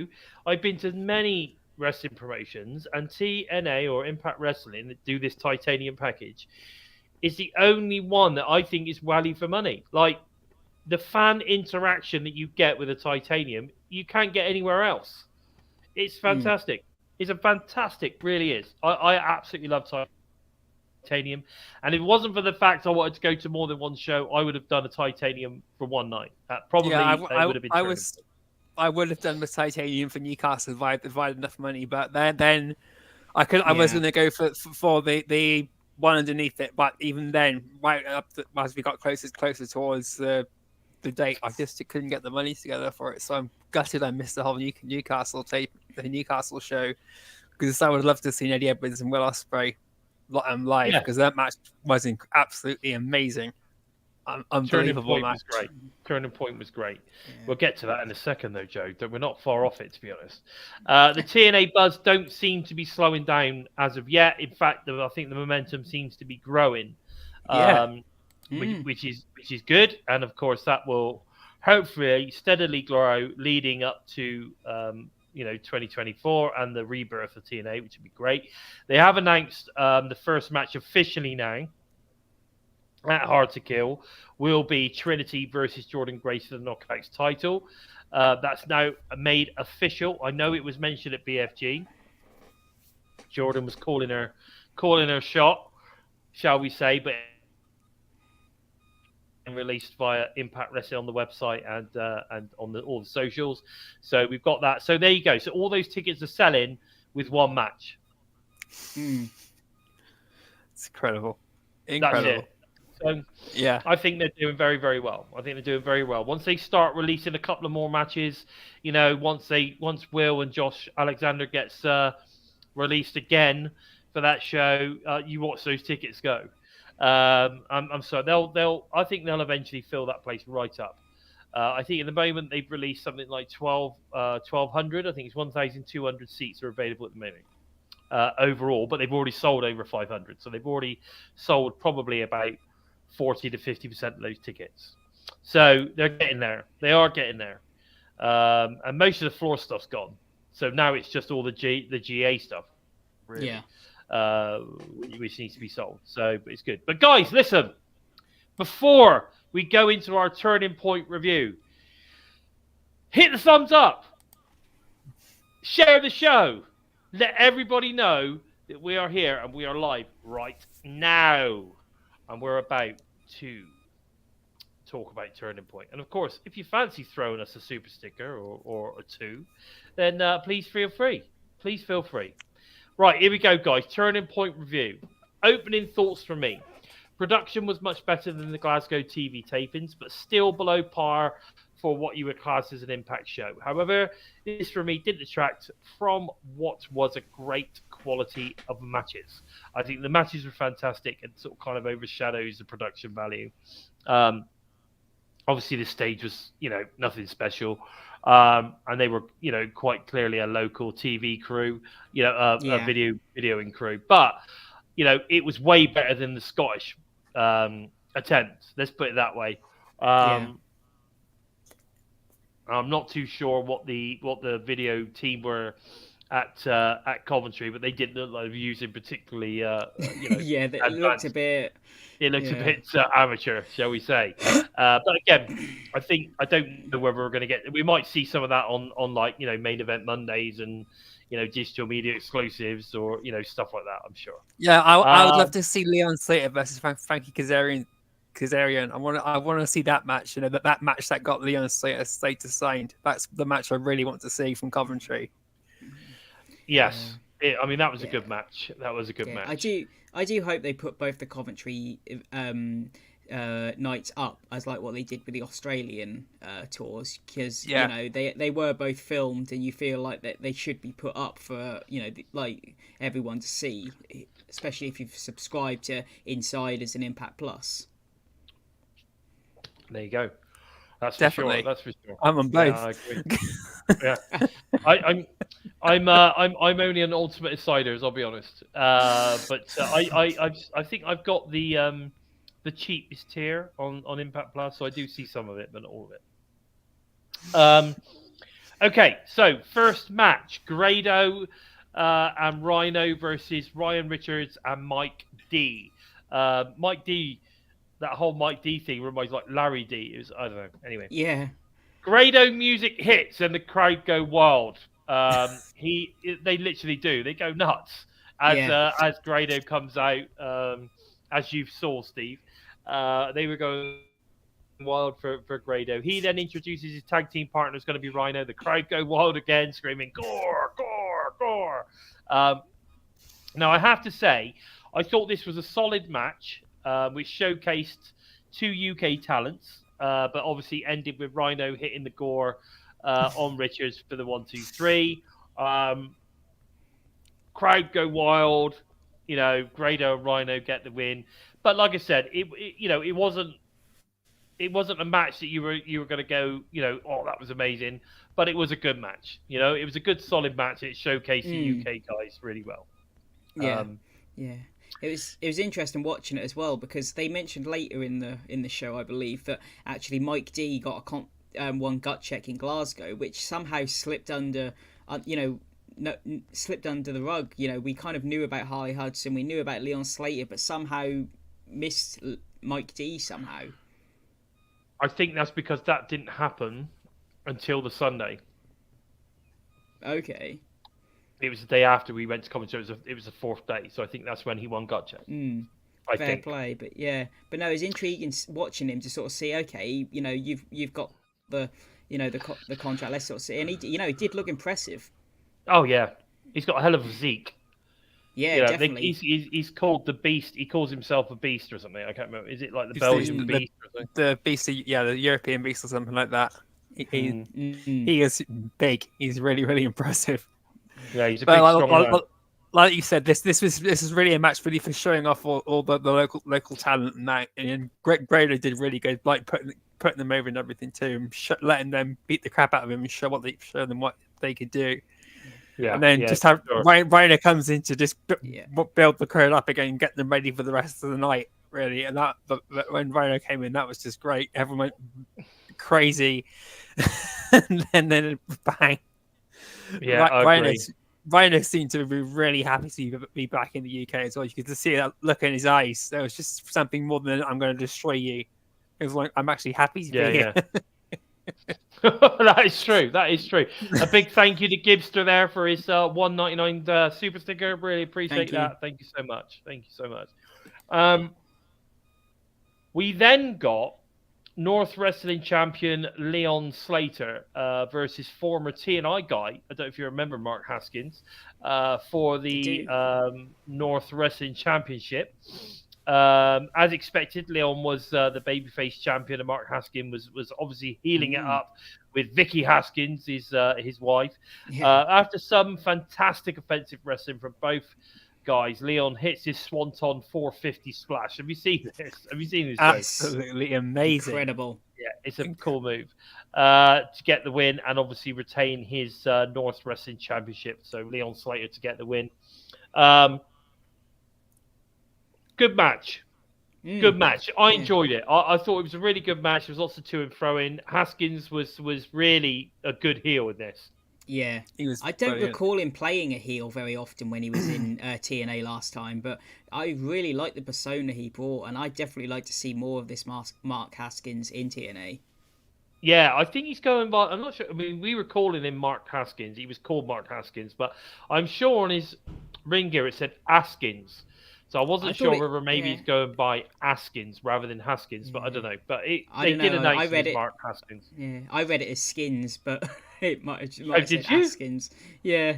I've been to many wrestling promotions, and TNA or Impact Wrestling that do this titanium package is the only one that I think is value for money. Like the fan interaction that you get with a titanium, you can't get anywhere else. It's fantastic. It's a fantastic, really is. I absolutely love titanium, and if it wasn't for the fact I wanted to go to more than one show, I would have done a titanium for one night. Probably, would have been. I would have done the titanium for Newcastle if I had enough money, but then I was going to go for the one underneath it, but even then, right up as we got closer towards the date, I just couldn't get the money together for it. So I'm gutted I missed the whole Newcastle show, because I would love to have seen Eddie Edwards and Will Ospreay live, because that match was absolutely amazing. Unbelievable match. Turning Point was great. Yeah. We'll get to that in a second, though, Joe. We're not far off it, to be honest. The TNA buzz don't seem to be slowing down as of yet. In fact, I think the momentum seems to be growing, which is good. And of course, that will hopefully steadily grow leading up to 2024 and the rebirth of TNA, which would be great. They have announced the first match officially now at Hard to Kill will be Trinity versus Jordynne Grace for the Knockouts title. That's now made official. I know it was mentioned at BFG. Jordynne was calling her shot, shall we say, but released via Impact Wrestling on the website and on all the socials. So we've got that. So there you go. So all those tickets are selling with one match. It's incredible. That's it. So yeah, I think they're doing very, very well. Once they start releasing a couple of more matches, once Will and Josh Alexander gets released again for that show, you watch those tickets go. I'm sorry. I think they'll eventually fill that place right up. I think at the moment they've released something like 1,200. I think it's 1,200 seats are available at the moment overall, but they've already sold over 500. So they've already sold probably about 40 to 50% of those tickets. So they're getting there. They are getting there. And most of the floor stuff's gone. So now it's just all the GA stuff, really, which needs to be sold. So but it's good. But guys, listen, before we go into our turning point review, hit the thumbs up, share the show, let everybody know that we are here and we are live right now. And we're about to talk about turning point. And of course, if you fancy throwing us a super sticker or a two, then please feel free. Please feel free. Right, here we go, guys. Turning point review. Opening thoughts from me. Production was much better than the Glasgow TV tapings, but still below par for what you would class as an Impact show. However, this for me didn't detract from what was a great quality of matches. I think the matches were fantastic and sort of kind of overshadows the production value. Obviously, the stage was, nothing special. And they were, quite clearly a local TV crew, a videoing crew. But, it was way better than the Scottish attempt. Let's put it that way. I'm not too sure what the video team were at Coventry, but they didn't look like they were using particularly, it looked a bit. It looks a bit amateur, shall we say? But again, I don't know whether we're going to get. We might see some of that on like main event Mondays and digital media exclusives or stuff like that. I'm sure. Yeah, I would love to see Leon Slater versus Frankie Kazarian. I want to see that match. That match that got Leon Slater signed. That's the match I really want to see from Coventry. Yes, that was a good match. That was a good match. I do hope they put both the Coventry nights up as like what they did with the Australian tours, because they were both filmed, and you feel like that they should be put up for like everyone to see, especially if you've subscribed to Insiders and Impact Plus. There you go. That's Definitely. For sure. That's for sure. I'm on both. Yeah, I agree. I'm only an Ultimate Insiders, I'll be honest. But I think I've got the cheapest tier on Impact Plus, so I do see some of it, but not all of it. Okay, so first match: Grado and Rhino versus Ryan Richards and Mike D. Mike D. That whole Mike D thing reminds like Larry D. It was, I don't know. Anyway. Yeah. Grado music hits and the crowd go wild. They literally do. They go nuts as Grado comes out. As you saw, Steve, they were going wild for Grado. He then introduces his tag team partner, who's going to be Rhino. The crowd go wild again, screaming "Gore, gore, gore!" Now I have to say, I thought this was a solid match. Which showcased two UK talents, but obviously ended with Rhino hitting the gore on Richards for the 1, 2, 3. Crowd go wild, Grado and Rhino get the win. But like I said, it wasn't a match that you were going to go, oh, that was amazing. But it was a good match. It was a good solid match. It showcased the UK guys really well. Yeah. It was interesting watching it as well, because they mentioned later in the show, I believe, that actually Mike D got one gut check in Glasgow, which somehow slipped under slipped under the rug. We kind of knew about Harley Hudson, we knew about Leon Slater, but somehow missed Mike D somehow. I think that's because that didn't happen until the Sunday. Okay. It was the day after we went to commentary. It was the fourth day, so I think that's when he won gut check. Fair play, but no, it's intriguing watching him to sort of see. Okay, you've got the contract. Let's sort of see, and he did look impressive. Oh yeah, he's got a hell of a physique. Yeah, definitely. He's called the Beast. He calls himself a Beast or something. I can't remember. Is it like the Belgian Beast? Or something? The Beast, the European Beast or something like that. He is big. He's really, really impressive. Yeah, he's a big strong man. like you said, this is really a match really for showing off all the local talent and that. And Grado did really good, like putting them over and everything too, and letting them beat the crap out of him and show them what they could do. Yeah, and then just have sure. Rhino comes in to just build the crowd up again and get them ready for the rest of the night. Really, and that when Rhino came in, that was just great. Everyone went crazy, and then bang. Yeah, Rhino seemed to be really happy to be back in the UK as well. You could just see that look in his eyes. There was just something more than "I'm going to destroy you." It was like, "I'm actually happy to be here." That is true. That is true. A big thank you to Gibster there for his $1.99 super sticker. Really appreciate that. Thank you so much. Thank you so much. We then got North Wrestling Champion Leon Slater versus former TNI guy. I don't know if you remember Mark Haskins for the North Wrestling Championship. As expected, Leon was the babyface champion, and Mark Haskins was obviously healing it up with Vicky Haskins, his wife. After some fantastic offensive wrestling from both guys, Leon hits his Swanton 450 splash. Have you seen this? Have you seen this? Absolutely amazing. Incredible. Yeah, it's a cool move to get the win and obviously retain his North Wrestling Championship. So Leon Slater to get the win. Good match. Good match. I enjoyed it. I thought it was a really good match. There was lots of to and fro in. Haskins was really a good heel in this. Yeah, I don't recall him playing a heel very often when he was in TNA last time, but I really like the persona he brought, and I'd definitely like to see more of this Mark Haskins in TNA. Yeah, I think he's going by. I'm not sure. I mean, we were calling him Mark Haskins. He was called Mark Haskins, but I'm sure on his ring gear it said Haskins. So I wasn't sure whether maybe he's going by Haskins rather than Haskins, but I don't know. But they did announce it as Mark Haskins. Yeah, I read it as Skins, but it might have said you? Haskins. Yeah.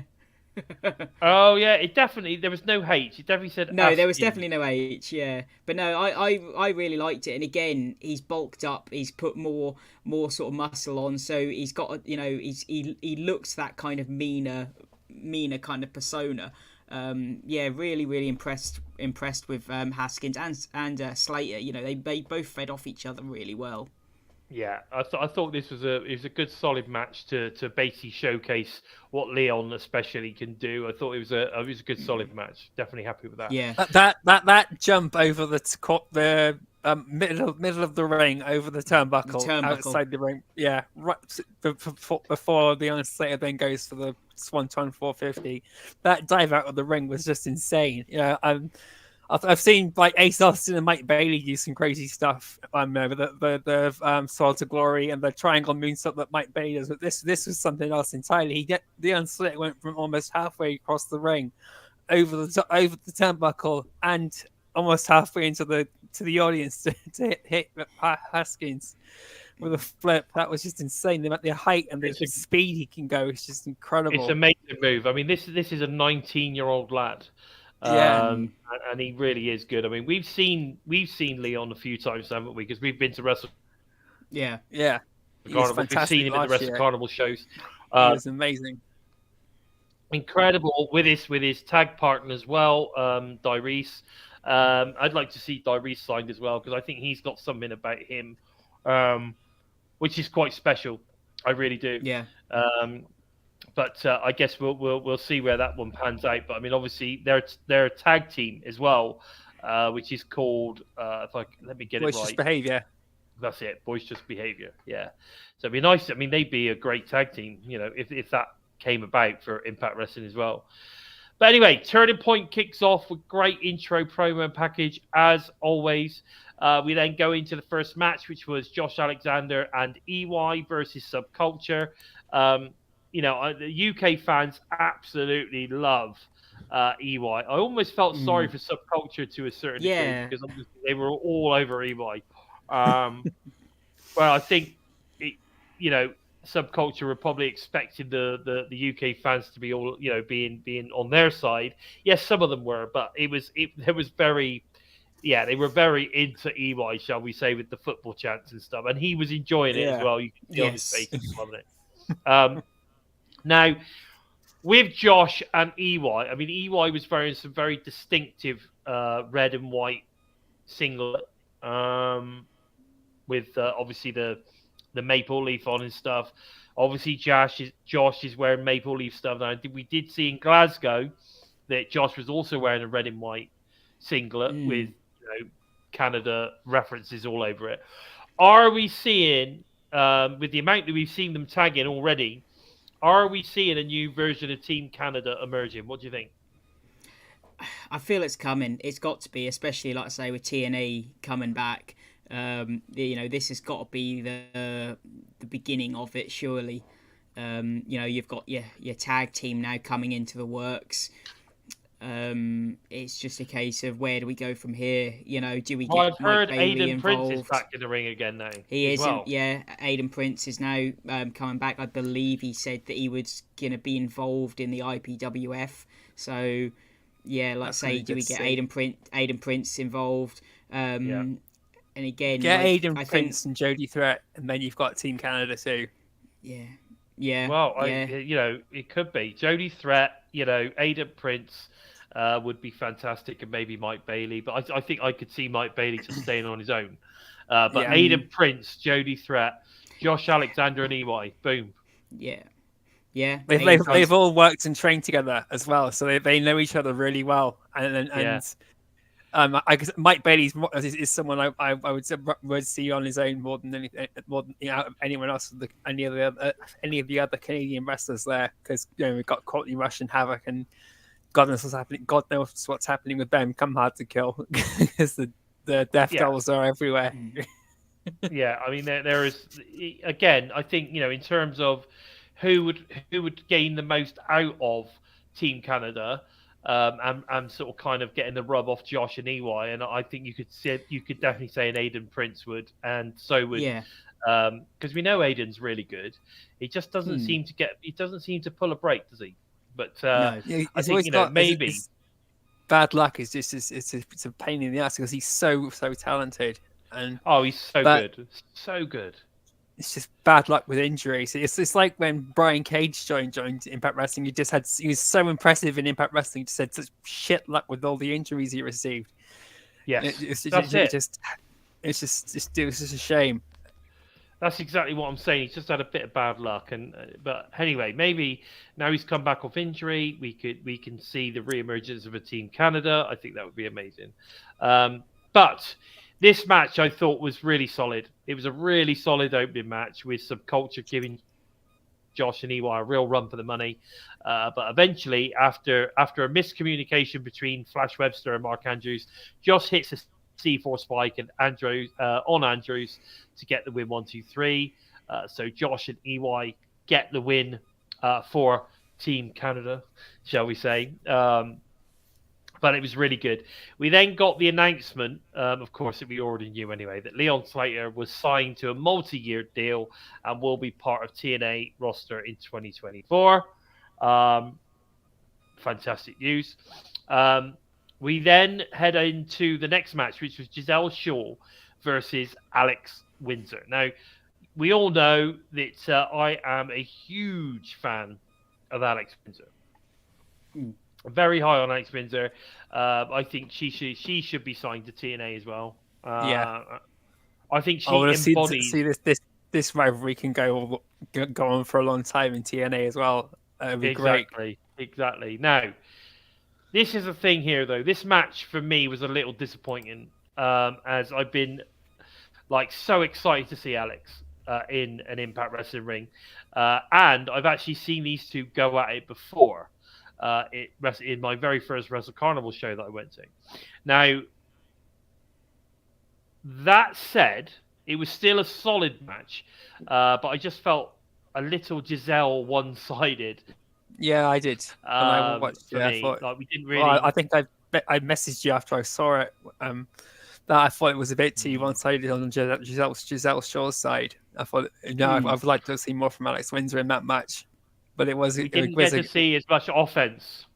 Oh yeah, there was no H. It definitely said no. Haskins. There was definitely no H. Yeah, but no, I really liked it. And again, he's bulked up. He's put more sort of muscle on. So he's got he looks that kind of meaner kind of persona. Really impressed with Haskins and Slater. They both fed off each other really well. Yeah, I thought this was a good solid match to basically showcase what Leon especially can do. I thought it was a good solid match. Definitely happy with that. Yeah, that jump over the middle of the ring over the turnbuckle outside the ring. Yeah, right before the Slater then goes for the Swanton 450. That dive out of the ring was just insane. I've seen like Ace Austin and Mike Bailey do some crazy stuff. With the Soul to Glory and the triangle moonsault that Mike Bailey does. But this was something else entirely. The Slater went from almost halfway across the ring, over the turnbuckle, and almost halfway into the audience to hit Haskins with a flip. That was just insane. The height and the speed he can go is just incredible. It's an amazing move. I mean, this is a 19-year-old lad. And he really is good. I mean, we've seen Leon a few times, haven't we? Because we've been to Wrestle. Yeah. Carnival. We've seen him at the Wrestle Carnival shows. It's amazing. Incredible with his tag partner as well, Dyrese. I'd like to see Dyrese signed as well because I think he's got something about him, which is quite special. I really do. Yeah. But I guess we'll see where that one pans out. But I mean, obviously they're a tag team as well, which is called let me get it right. Boisterous Behavior. That's it. Boisterous Behavior. Yeah. So it'd be nice. I mean, they'd be a great tag team. If that came about for Impact Wrestling as well. But anyway, Turning Point kicks off with great intro promo package as always. We then go into the first match, which was Josh Alexander and EY versus Subculture. The UK fans absolutely love EY. I almost felt sorry for Subculture to a certain degree because obviously they were all over EY. Well, I think Subculture were probably expecting the UK fans to be all being on their side. Yes, some of them were, but they were very into EY, shall we say, with the football chants and stuff, and he was enjoying it as well. You can see on his face, he's loving it. Now, with Josh and EY, I mean, EY was wearing some very distinctive red and white singlet, with obviously the maple leaf on and stuff. Obviously, Josh is wearing maple leaf stuff. Now, we did see in Glasgow that Josh was also wearing a red and white singlet with Canada references all over it. Are we seeing, with the amount that we've seen them tagging already, are we seeing a new version of Team Canada emerging? What do you think? I feel it's coming. It's got to be, especially like I say with TNA coming back. This has got to be the beginning of it, surely. You've got your tag team now coming into the works. It's just a case of where do we go from here? Do we get I've heard Mike Bailey Aiden involved? Prince is back in the ring again now. He is, well. yeah. Aiden Prince is now coming back. I believe he said that he was going to be involved in the IPWF. So, yeah, like I say, do we get Aiden Prince involved? And again, get Aiden I Prince think, and Jody Threat, and then you've got Team Canada too. Yeah. Well, yeah. It could be Jody Threat. Aiden Prince would be fantastic, and maybe Mike Bailey. But I think I could see Mike Bailey just staying on his own. But Aiden Prince, Jody Threat, Josh Alexander, and EY. Boom. Yeah. They've all worked and trained together as well, so they know each other really well. I guess Mike Bailey is someone I would see on his own more than anyone else. Any of the other Canadian wrestlers there, because we've got Courtney Rush and Havoc, and God knows what's happening. God knows what's happening with them. Come Hard to Kill, because the death tolls are everywhere. Yeah, I mean there is, again, I think in terms of who would gain the most out of Team Canada. And sort of kind of getting the rub off Josh and EY, and I think you could definitely say an Aiden Prince would, and so would, because we know Aiden's really good. He just doesn't seem to pull a break, does he? But no. I think maybe bad luck is just it's a pain in the ass because he's so talented, and he's so good. It's just bad luck with injuries. It's like when Brian Cage joined Impact Wrestling. He was so impressive in Impact Wrestling. He just had such shit luck with all the injuries he received. Yes, it's just a shame. That's exactly what I'm saying. He's just had a bit of bad luck, but anyway, maybe now he's come back off injury. We can see the re-emergence of a Team Canada. I think that would be amazing. But this match I thought was really solid. It was a really solid opening match with SUBCULTURE giving Josh and EY a real run for the money. But eventually, after a miscommunication between Flash Webster and Mark Andrews, Josh hits a C4 spike and on Andrews to get the win 1-2-3. So Josh and EY get the win for Team Canada, shall we say. But it was really good. We then got the announcement, of course, that we already knew anyway, that Leon Slater was signed to a multi-year deal and will be part of TNA roster in 2024. Fantastic news. We then head into the next match, which was Gisele Shaw versus Alex Windsor. Now, we all know that I am a huge fan of Alex Windsor. Very high on Alex Windsor. I think she should be signed to TNA as well. I think she embodies. See this rivalry can go on for a long time in TNA as well. That would be great. Exactly. Now, this is the thing here, though. This match for me was a little disappointing, as I've been so excited to see Alex in an Impact Wrestling ring, and I've actually seen these two go at it before. In my very first Wrestle Carnival show that I went to. Now, that said, it was still a solid match, but I just felt a little Gisele one-sided. Yeah, I did. When I watched it, I thought, we didn't really. Well, I think I messaged you after I saw it that I thought it was a bit too one-sided on Gisele Shaw's side. I thought, I would like to see more from Alex Windsor in that match. But we didn't get to see as much offense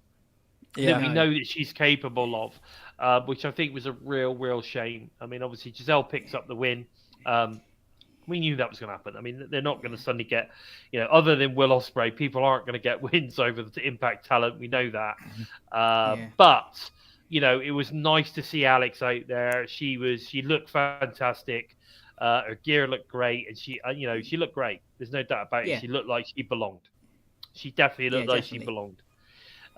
that we know that she's capable of, which I think was a real shame. I mean, obviously Gisele picks up the win. We knew that was going to happen. I mean, they're not going to suddenly get, other than Will Ospreay, people aren't going to get wins over the Impact talent. We know that. But, it was nice to see Alex out there. She looked fantastic. Her gear looked great. And she looked great. There's no doubt about it. She looked like she belonged. She definitely looked like she belonged.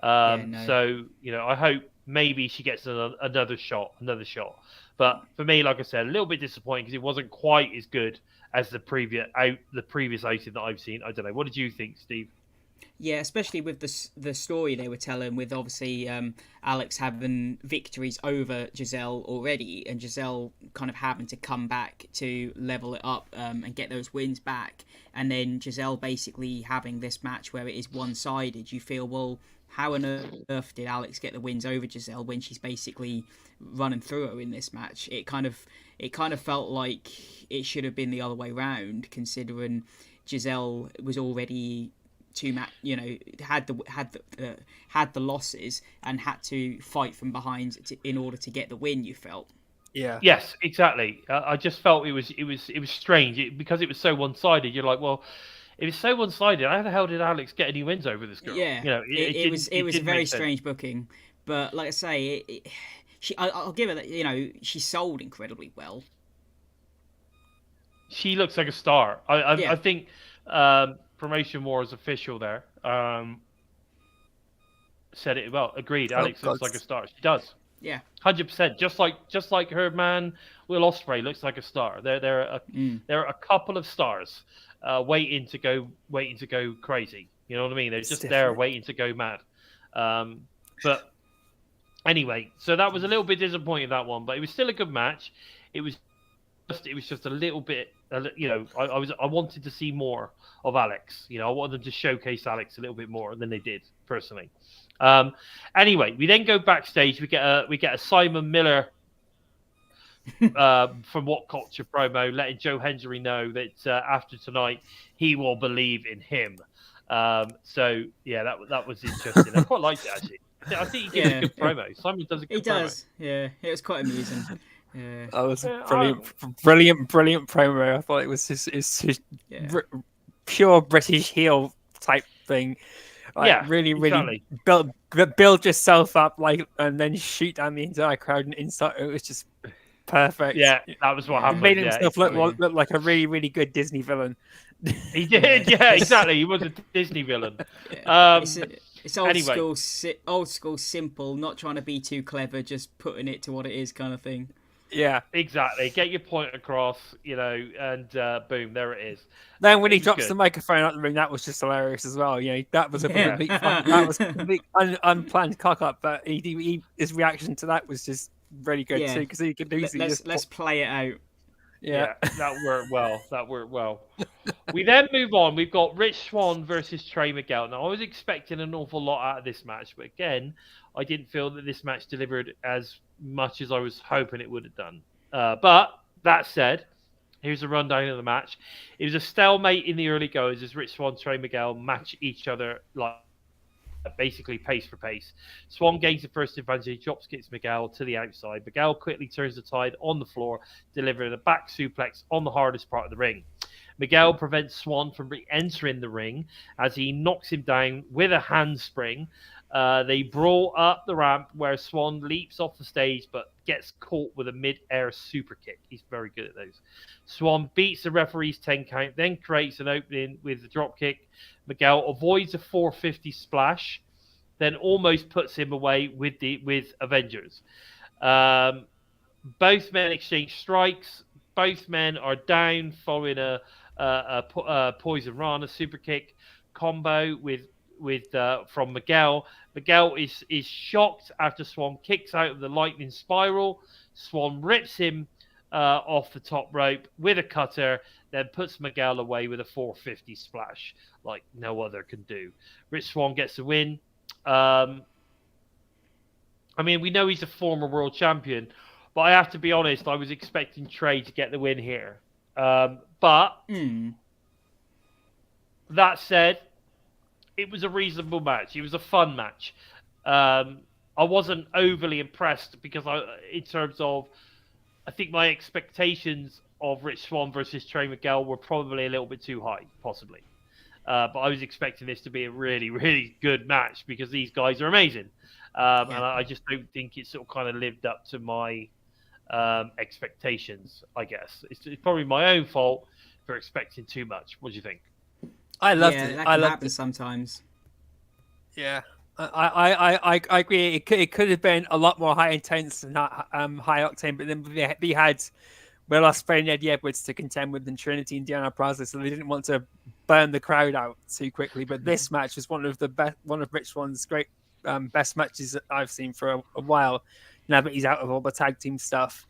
So, I hope maybe she gets another shot. But for me, like I said, a little bit disappointing because it wasn't quite as good as the previous outing that I've seen. I don't know. What did you think, Steve? Yeah, especially with the story they were telling, with obviously Alex having victories over Gisele already, and Gisele kind of having to come back to level it up and get those wins back, and then Gisele basically having this match where it is one-sided. You feel, well, how on earth did Alex get the wins over Gisele when she's basically running through her in this match? It kind of felt like it should have been the other way round, considering Gisele was already had the losses and had to fight from behind in order to get the win. You felt. Yeah. Yes, exactly. I just felt it was strange because it was so one-sided. You're like, well, if it's so one-sided, how the hell did Alex get any wins over this girl? Yeah, it was a very strange booking. But like I say, I'll give her that. She sold incredibly well. She looks like a star. I think Promotion Wars official there said it well. Agreed. Alex looks like a star. She does. Yeah. 100%. Just like her man Will Ospreay looks like a star. There are a couple of stars waiting to go crazy. You know what I mean? They're just there waiting to go mad. But anyway, so that was a little bit disappointing, that one, but it was still a good match. It was just a little bit, I wanted to see more of Alex. I wanted them to showcase Alex a little bit more than they did, personally. Anyway, we then go backstage. We get a Simon Miller from What Culture promo, letting Joe Hendry know that after tonight he will believe in him. So yeah, that was interesting. I quite liked it, actually. I think he gives a good promo. Simon does a good promo. He does. Yeah, it was quite amusing. Yeah. That was brilliant promo. I thought it was just pure British heel type thing. Like, really exactly. build yourself up, and then shoot down the entire crowd and insult. It was just perfect. Yeah, that was what happened. He made himself look like a really, really good Disney villain. He did, yeah, exactly. He was a Disney villain. It's old school, simple, not trying to be too clever, just putting it to what it is, kind of thing. Yeah, exactly. Get your point across, and boom, there it is. Then when he drops the microphone out the ring, that was just hilarious as well. That was a complete that was a complete unplanned cock up, but his reaction to that was just really good too, because he could easily let's play it out. Yeah, that worked well. We then move on. We've got Rich Swann versus Trey Miguel. Now, I was expecting an awful lot out of this match, but again, I didn't feel that this match delivered as much as I was hoping it would have done. But that said, here's a rundown of the match. It was a stalemate in the early goers as Rich Swann and Trey Miguel match each other basically pace for pace. Swann gains the first advantage, drops kicks Miguel to the outside. Miguel quickly turns the tide on the floor, delivering a back suplex on the hardest part of the ring. Miguel prevents Swann from re-entering the ring as he knocks him down with a handspring. They brawl up the ramp where Swann leaps off the stage but gets caught with a mid-air super kick. He's very good at those. Swann beats the referee's 10 count, then creates an opening with the drop kick. Miguel avoids a 450 splash, then almost puts him away with Avengers. Both men exchange strikes. Both men are down following a Poison Rana super kick combo from Miguel. Miguel is shocked after Swann kicks out of the lightning spiral. Swann rips him off the top rope with a cutter, then puts Miguel away with a 450 splash like no other can do. Rich Swann gets the win. I mean, we know he's a former world champion, but I have to be honest, I was expecting Trey to get the win here. But that said, it was a reasonable match. It was a fun match. I wasn't overly impressed because in terms of, I think my expectations of Rich Swann versus Trey Miguel were probably a little bit too high, possibly. But I was expecting this to be a really, really good match because these guys are amazing. And I just don't think it sort of kind of lived up to my expectations, I guess. It's probably my own fault for expecting too much. What do you think? I loved yeah, it. that I can loved happen it. sometimes. Yeah. I agree. It could have been a lot more high intense and high octane, but then they had Will Ospreay and Eddie Edwards to contend with, and Trinity and Deonna Purrazzo, so they didn't want to burn the crowd out too quickly. But this match was one of Rich Swann's great best matches that I've seen for a while. Now that he's out of all the tag team stuff,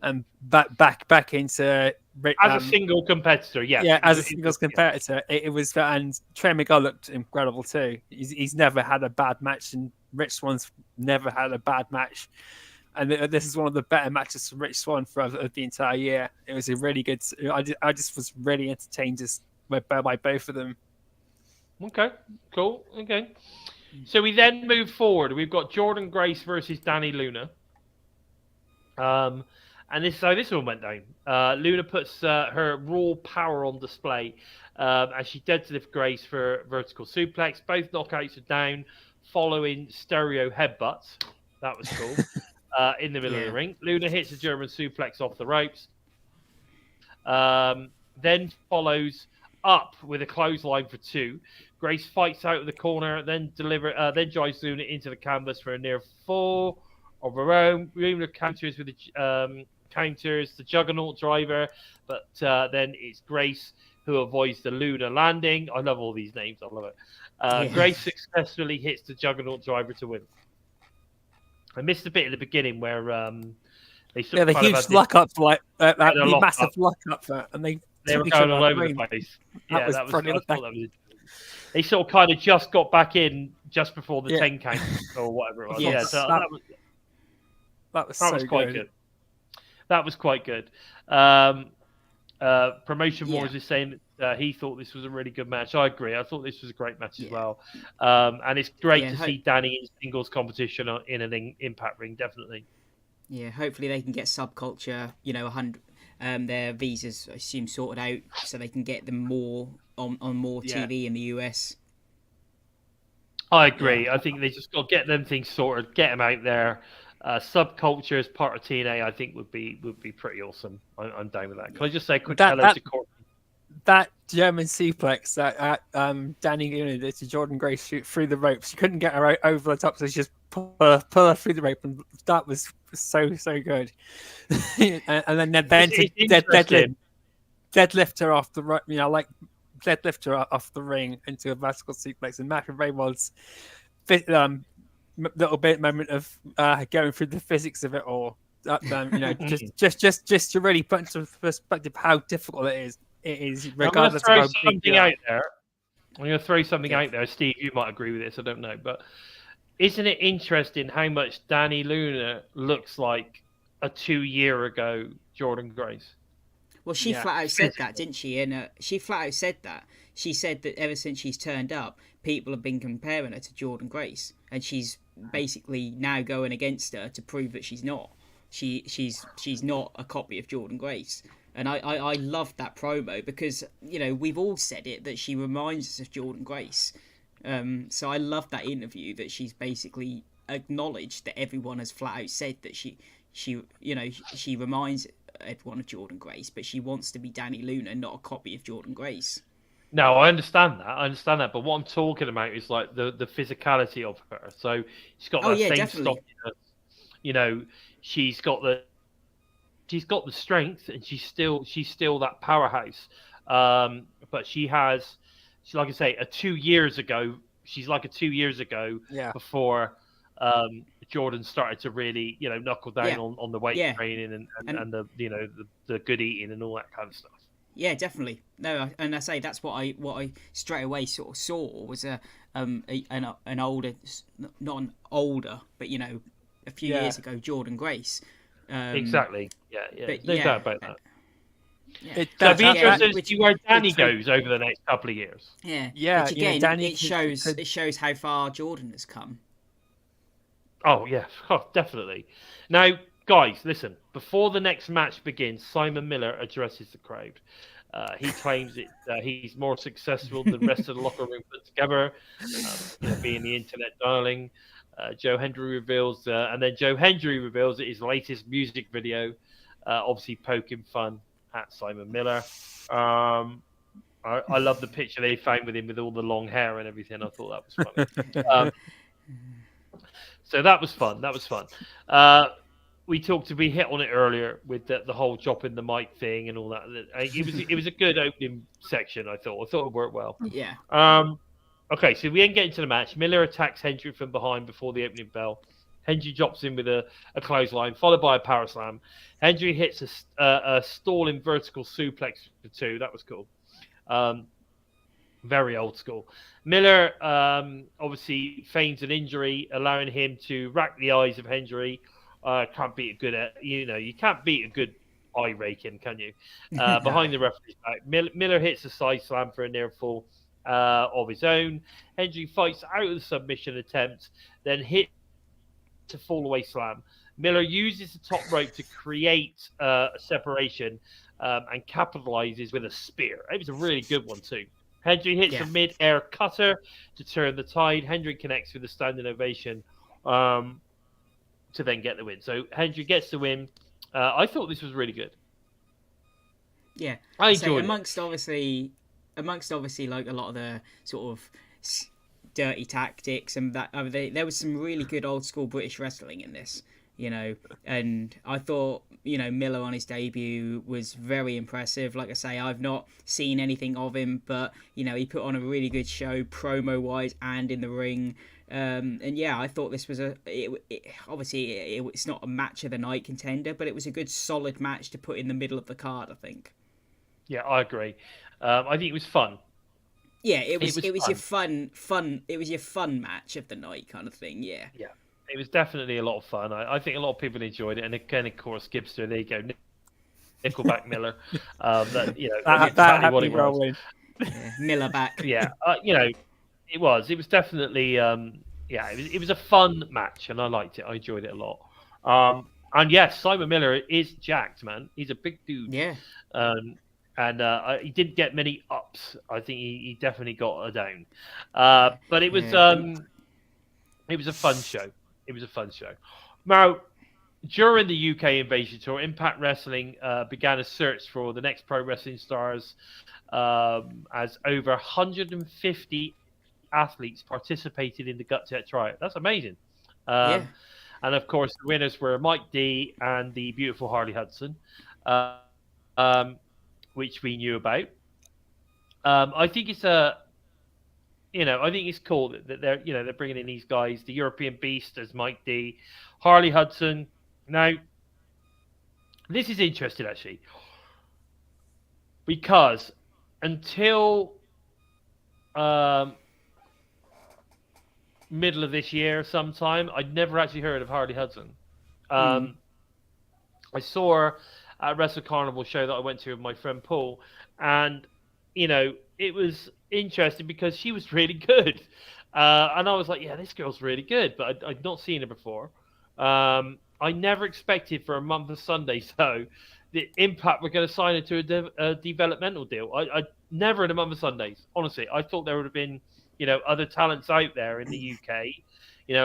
and back into as a single competitor, yes. Yeah, as a singles competitor, it was, and Trey Miguel looked incredible too. He's never had a bad match, and Rich Swann's never had a bad match. And this is one of the better matches for Rich Swann for the entire year. It was a really good. I just was really entertained just by both of them. Okay, cool. Okay, so we then move forward. We've got Jordynne Grace versus Dani Luna. And this all went down. Luna puts her raw power on display as she deadlifts Grace for vertical suplex. Both knockouts are down following stereo headbutts. That was cool. In the middle of the ring. Luna hits a German suplex off the ropes. Then follows up with a clothesline for 2. Grace fights out of the corner, then drives Luna into the canvas for a near fall of her own. Luna counters with the Juggernaut driver, but then it's Grace who avoids the Luna landing. I love all these names. I love it. Grace successfully hits the Juggernaut driver to win. I missed a bit at the beginning where they sort of the huge luck up, like that massive luck up for, and they were going all over the place. That was brilliant. They sort of kind of just got back in just before the 10 count or whatever it was. Yes. Yeah, so that was quite good. That was quite good. Promotion Wars is saying he thought this was a really good match. I agree. I thought this was a great match as well. And it's great to see Dani in singles competition in an Impact ring, definitely. Yeah, hopefully they can get Subculture, 100, their visas, I assume, sorted out so they can get them more on more TV in the US. I agree. I think they just got to get them things sorted, get them out there. Subculture as part of TNA, I think would be pretty awesome. I'm down with that. Can I just say a quick hello to Courtney? That German suplex that Dani Luna did to Jordynne Grace shoot through the ropes. She couldn't get her over the top, so she just pull her through the rope, and that was so good. and then deadlift her off the deadlift her off the ring into a vertical suplex, and Matthew Raymond's little bit moment of going through the physics of it all. Just to really put into perspective how difficult it is. It is, regardless of how big out there. I'm going to throw something out there. Steve, you might agree with this. I don't know, but isn't it interesting how much Dani Luna looks like a 2 year ago Jordynne Grace? Well, she flat out said that, didn't she? And she flat out said that. She said that ever since she's turned up, people have been comparing her to Jordynne Grace, and she's basically now going against her to prove that she's not. She's not a copy of Jordynne Grace. And I loved that promo because, we've all said it, that she reminds us of Jordynne Grace. So I love that interview that she's basically acknowledged that everyone has flat out said that she reminds everyone of Jordynne Grace, but she wants to be Dani Luna, not a copy of Jordynne Grace. No, I understand that. But what I'm talking about is like the physicality of her. So she's got that same stockiness. She's got the strength, and she's still that powerhouse. But she's like I say, 2 years ago. She's like 2 years ago before Jordynne started to really, knuckle down on the weight training and the good eating and all that kind of stuff. Yeah, definitely. No, and I say that's what I straight away sort of saw was an older, not an older, but a few years ago Jordynne Grace. Exactly. Yeah. But, no doubt about that. Yeah. So it'd be interesting to see where Dani goes over the next couple of years. Yeah. Which again, it shows how far Jordynne has come. Oh yeah, definitely. Now guys, listen. Before the next match begins, Simon Miller addresses the crowd. He claims he's more successful than the rest of the locker room put together, being the internet darling. Hendry reveals his latest music video, obviously poking fun at Simon Miller. I love the picture they found with him with all the long hair and everything. I thought that was funny. So that was fun. We hit on it earlier with the whole dropping the mic thing and all that. It was a good opening section. I thought it worked well. Yeah. Okay, so we then get into the match. Miller attacks Hendry from behind before the opening bell. Hendry drops in with a clothesline, followed by a power slam. Hendry hits a stalling vertical suplex for 2. That was cool. Very old school. Miller obviously feigns an injury, allowing him to rack the eyes of Hendry. Can't beat a good, you can't beat a good eye raking, can you? Behind the referee's back, Miller hits a side slam for a near fall of his own. Hendry fights out of the submission attempt, then hits a fall away slam. Miller uses the top rope to create a separation and capitalizes with a spear. It was a really good one too. Hendry hits a mid-air cutter to turn the tide. Hendry connects with a standing ovation to then get the win. So Hendry gets the win. I thought this was really good. Yeah, I enjoyed it. Amongst obviously like a lot of the sort of dirty tactics and that, there was some really good old school British wrestling in this, and I thought, Miller on his debut was very impressive. Like I say, I've not seen anything of him, but, he put on a really good show promo-wise and in the ring. And yeah, I thought this was it's not a match of the night contender, but it was a good solid match to put in the middle of the card, I think. Yeah, I agree. I think it was fun. Yeah, it was your fun match of the night kind of thing. Yeah. Yeah. It was definitely a lot of fun. I think a lot of people enjoyed it, and again, of course, Gibster. There you go, Nickelback Miller. That exactly what it was. Yeah, Miller back. Yeah, it was. It was definitely. It was a fun match, and I liked it. I enjoyed it a lot. And yes, Simon Miller is jacked, man. He's a big dude. Yeah. And he didn't get many ups. I think he definitely got a down. But it was it was a fun show. It was a fun show. Now, during the UK Invasion Tour, Impact Wrestling began a search for the next pro wrestling stars, as over 150 athletes participated in the Gut Set tryout. That's amazing. And of course, the winners were Mike D and the beautiful Harley Hudson, which we knew about. I think it's I think it's cool that they're bringing in these guys, the European Beast as Mike D, Harley Hudson. Now, this is interesting actually, because until middle of this year sometime, I'd never actually heard of Harley Hudson. I saw her at a Wrestle Carnival show that I went to with my friend Paul, and it was interesting because she was really good, and I was like, yeah, this girl's really good, but I'd not seen her before. I never expected for a month of Sundays though that Impact were going to sign her to a developmental deal. I never in a month of Sundays, honestly. I thought there would have been other talents out there in the UK,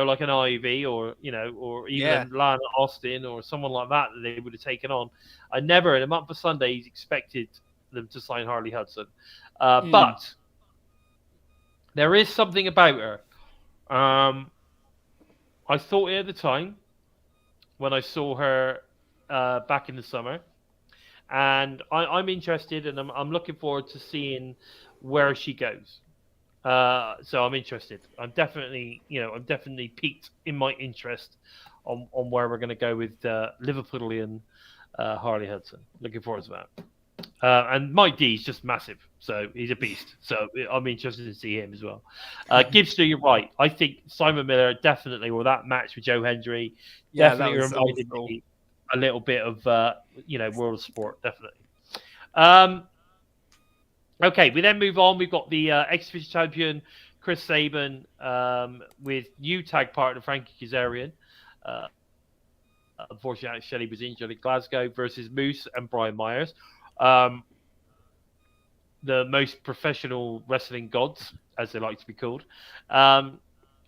like an Ivy or even Lana Austin or someone like that they would have taken on. I never in a month of Sundays expected them to sign Harley Hudson. But there is something about her. I thought it at the time when I saw her back in the summer, and I'm interested, and I'm looking forward to seeing where she goes. So I'm interested. I'm definitely piqued in my interest on where we're going to go with Liverpoolian Harley Hudson. Looking forward to that. And Mike D is just massive, so he's a beast. So I'm interested to see him as well. Gibster, you're right. I think Simon Miller definitely, or that match with Joe Hendry, definitely reminded me a little bit of World of Sport, definitely. Okay, we then move on. We've got the X-Division champion Chris Sabin with new tag partner Frankie Kazarian. unfortunately, Shelley was injured at Glasgow, versus Moose and Brian Myers. The most professional wrestling gods, as they like to be called.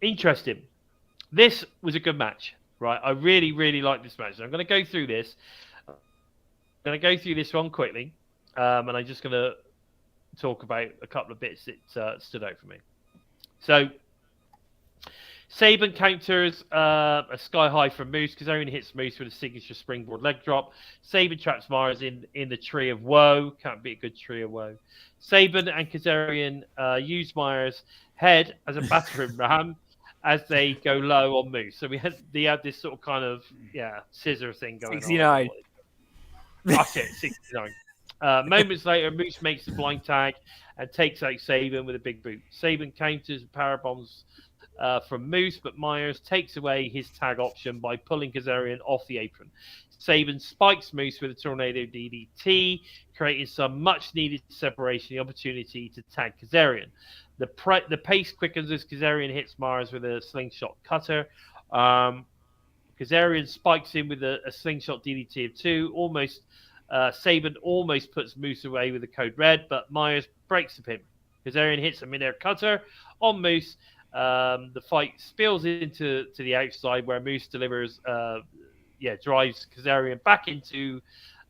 Interesting. This was a good match, right? I really, really like this match. I'm going to go through this. I'm going to go through this one quickly, and I'm just going to talk about a couple of bits that stood out for me. So, Sabin counters a sky high from Moose. Kazarian hits Moose with a signature springboard leg drop. Sabin traps Myers in the tree of woe. Can't be a good tree of woe. Sabin and Kazarian use Myers' head as a battering ram as they go low on Moose. So they had this sort of kind of scissor thing going 69. on. That's it, 69. Moments later, Moose makes the blind tag and takes out Sabin with a big boot. Sabin counters and power bombs from Moose, but Myers takes away his tag option by pulling Kazarian off the apron. Sabin spikes Moose with a tornado DDT, creating some much-needed separation, the opportunity to tag Kazarian. The pace quickens as Kazarian hits Myers with a slingshot cutter. Kazarian spikes him with a slingshot DDT of 2. Sabin almost puts Moose away with a code red, but Myers breaks the pin. Kazarian hits a mid-air cutter on Moose. The fight spills into the outside, where Moose drives Kazarian back into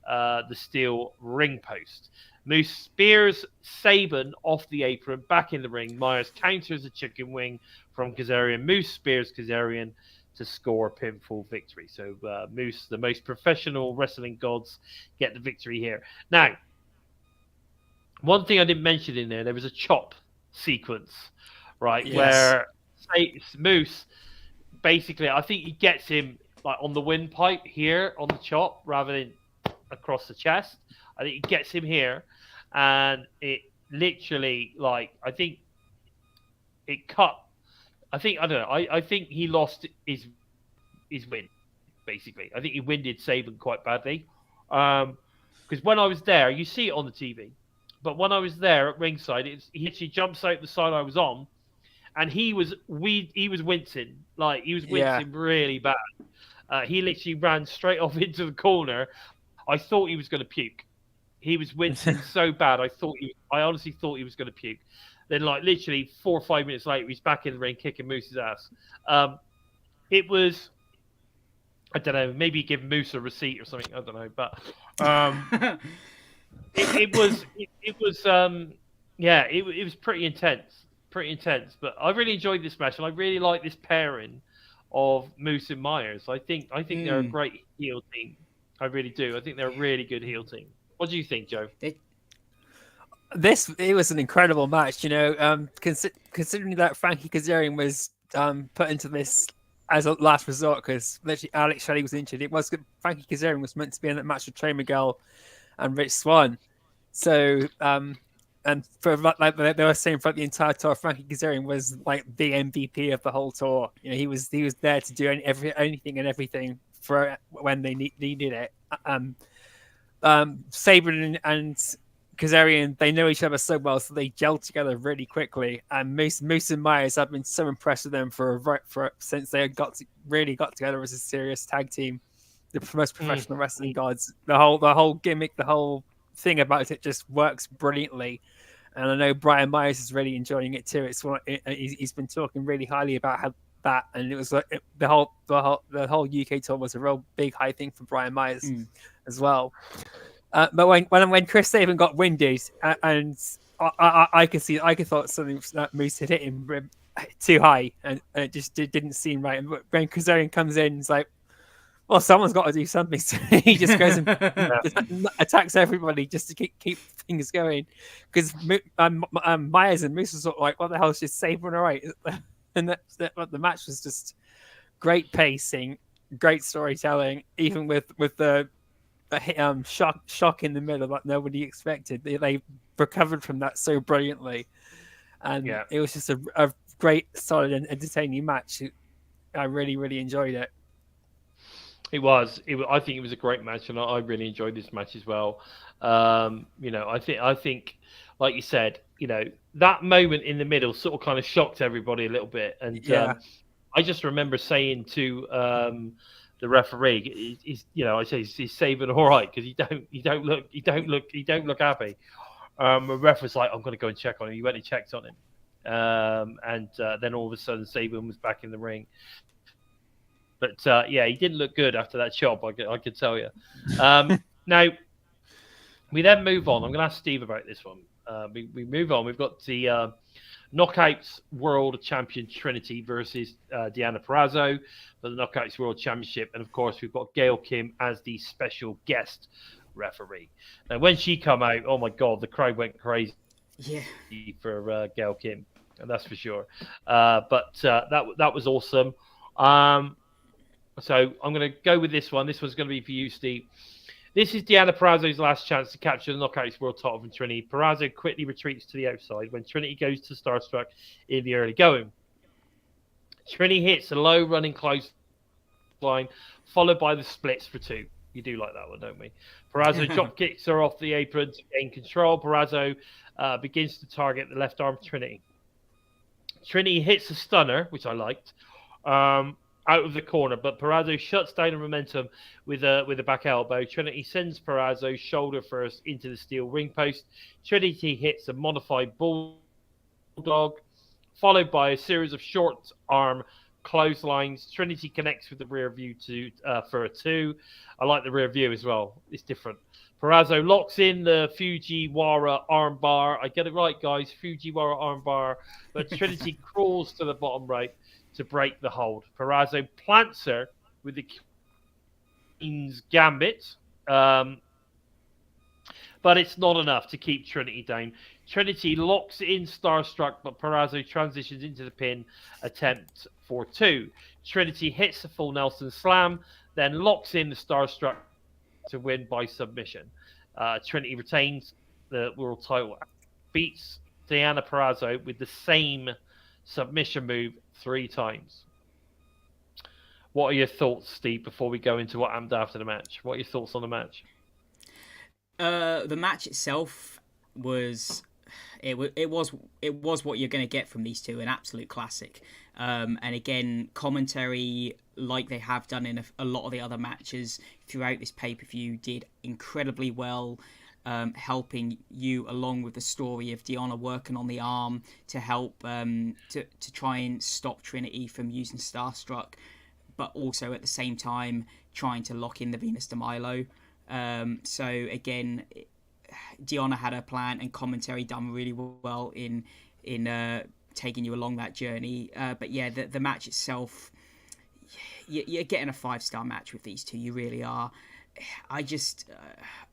the steel ring post. Moose spears Sabin off the apron back in the ring. Myers counters a chicken wing from Kazarian. Moose spears Kazarian to score a pinfall victory. So Moose, the most professional wrestling gods, get the victory here. Now, one thing I didn't mention in there was a chop sequence, right? Yes. Where Moose, basically, I think he gets him like on the windpipe here on the chop rather than across the chest. I think he gets him here, and it literally, like, I think it cut. I don't know. I think he lost his win, basically. I think he winded Sabin quite badly. Because when I was there, you see it on the TV, but when I was there at ringside, he actually jumps out the side I was on, and he was wincing. Like, he was wincing really bad. He literally ran straight off into the corner. I thought he was going to puke. He was wincing so bad. I honestly thought he was going to puke. Then, like, literally 4 or 5 minutes later, he's back in the ring kicking Moose's ass. It was, I don't know, maybe give Moose a receipt or something. I don't know, but it was pretty intense. But I really enjoyed this match, and I really like this pairing of Moose and Myers. I think they're a great heel team. I really do. I think they're a really good heel team. What do you think, Joe? It was an incredible match, considering that Frankie Kazarian was put into this as a last resort because literally Alex Shelley was injured. Frankie Kazarian was meant to be in that match with Trey, Miguel, and Rich Swann. So and for like they were saying throughout the entire tour, Frankie Kazarian was like the MVP of the whole tour. He was there to do anything and everything for when they needed it. Sabin and Kazarian, they know each other so well, so they gel together really quickly. And Moose and Myers, I've been so impressed with them since they really got together as a serious tag team. The most professional wrestling gods. The whole gimmick, the whole thing about it just works brilliantly. And I know Brian Myers is really enjoying it too. He's been talking really highly about that, and it was like the whole UK tour was a real big high thing for Brian Myers as well. But when Chris Sabin got winded, and I could thought something that Moose had hit him too high, and it just didn't seem right. And when Kazarian comes in, it's like, well, someone's got to do something. So he just goes and attacks everybody just to keep things going. Because Myers and Moose was sort of like, what the hell is just Sabin all right? And the match was just great pacing, great storytelling, even with the shock in the middle that nobody expected. They recovered from that so brilliantly, and it was just a great, solid, and entertaining match. I really, really enjoyed it. It was. I think it was a great match, and I really enjoyed this match as well. I think, like you said, that moment in the middle sort of kind of shocked everybody a little bit, and I just remember saying to the referee, I say he's Sabin all right because he don't look happy. The ref was like, I'm going to go and check on him. He went and checked on him, and then all of a sudden Sabin was back in the ring. But he didn't look good after that job. I could tell you. Now we then move on. I'm going to ask Steve about this one. We move on. We've got the Knockouts World Champion Trinity versus Deonna Purrazzo for the Knockouts World Championship. And, of course, we've got Gail Kim as the special guest referee. Now, when she come out, oh, my God, the crowd went crazy for Gail Kim. And that's for sure. But that was awesome. So I'm going to go with this one. This one's going to be for you, Steve. This is Deonna Purrazzo's last chance to capture the Knockouts World title from Trinity. Purrazzo quickly retreats to the outside when Trinity goes to Starstruck in the early going. Trinity hits a low running close line, followed by the splits for 2. You do like that one, don't we? Purrazzo drop kicks her off the apron to gain control. Purrazzo begins to target the left arm of Trinity. Trinity hits a stunner, which I liked, out of the corner, but Purrazzo shuts down the momentum with a back elbow. Trinity sends Purrazzo shoulder first into the steel ring post. Trinity hits a modified bulldog, followed by a series of short arm clotheslines. Trinity connects with the rear view for a 2. I like the rear view as well. It's different. Purrazzo locks in the Fujiwara armbar. I get it right, guys. Fujiwara armbar. But Trinity crawls to the bottom right to break the hold. Purrazzo plants her with the Queen's Gambit, but it's not enough to keep Trinity down. Trinity locks in Starstruck, but Purrazzo transitions into the pin attempt for 2. Trinity hits the full Nelson Slam, then locks in the Starstruck to win by submission. Trinity retains the world title, beats Deonna Purrazzo with the same submission move 3 times. What are your thoughts, Steve, before we go into what happened after the match? What are your thoughts on the match? The match itself was what you're going to get from these two, an absolute classic. And again, commentary, like they have done in a lot of the other matches throughout this pay-per-view, did incredibly well. Helping you along with the story of Deonna working on the arm to help to try and stop Trinity from using Starstruck, but also at the same time trying to lock in the Venus de Milo. So again, Deonna had her plan, and commentary done really well in taking you along that journey. But yeah, the match itself, you're getting a 5-star match with these two. You really are. I just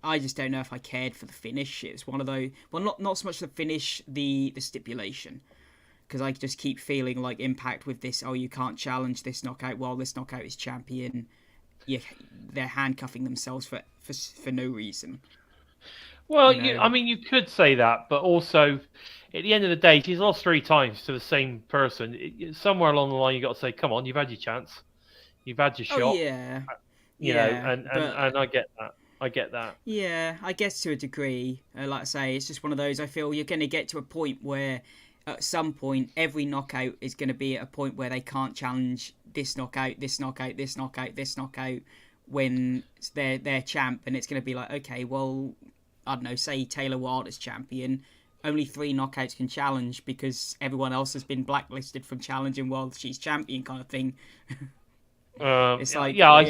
don't know if I cared for the finish. It was one of those. Well, not so much the finish, the stipulation, because I just keep feeling like Impact with this. Oh, you can't challenge this knockout while this knockout is champion. They're handcuffing themselves for no reason. Well, you could say that, but also at the end of the day, she's lost 3 times to the same person. Somewhere along the line, you got to say, "Come on, you've had your chance, you've had your shot." Oh yeah. You know, and I get that. I get that. Yeah, I guess to a degree. Like I say, it's just one of those. I feel you're going to get to a point where, at some point, every knockout is going to be at a point where they can't challenge this knockout, this knockout, this knockout, this knockout when they're champ, and it's going to be like, okay, well, I don't know, say Taylor Wilder's champion, only 3 knockouts can challenge because everyone else has been blacklisted from challenging while she's champion, kind of thing. It's like, I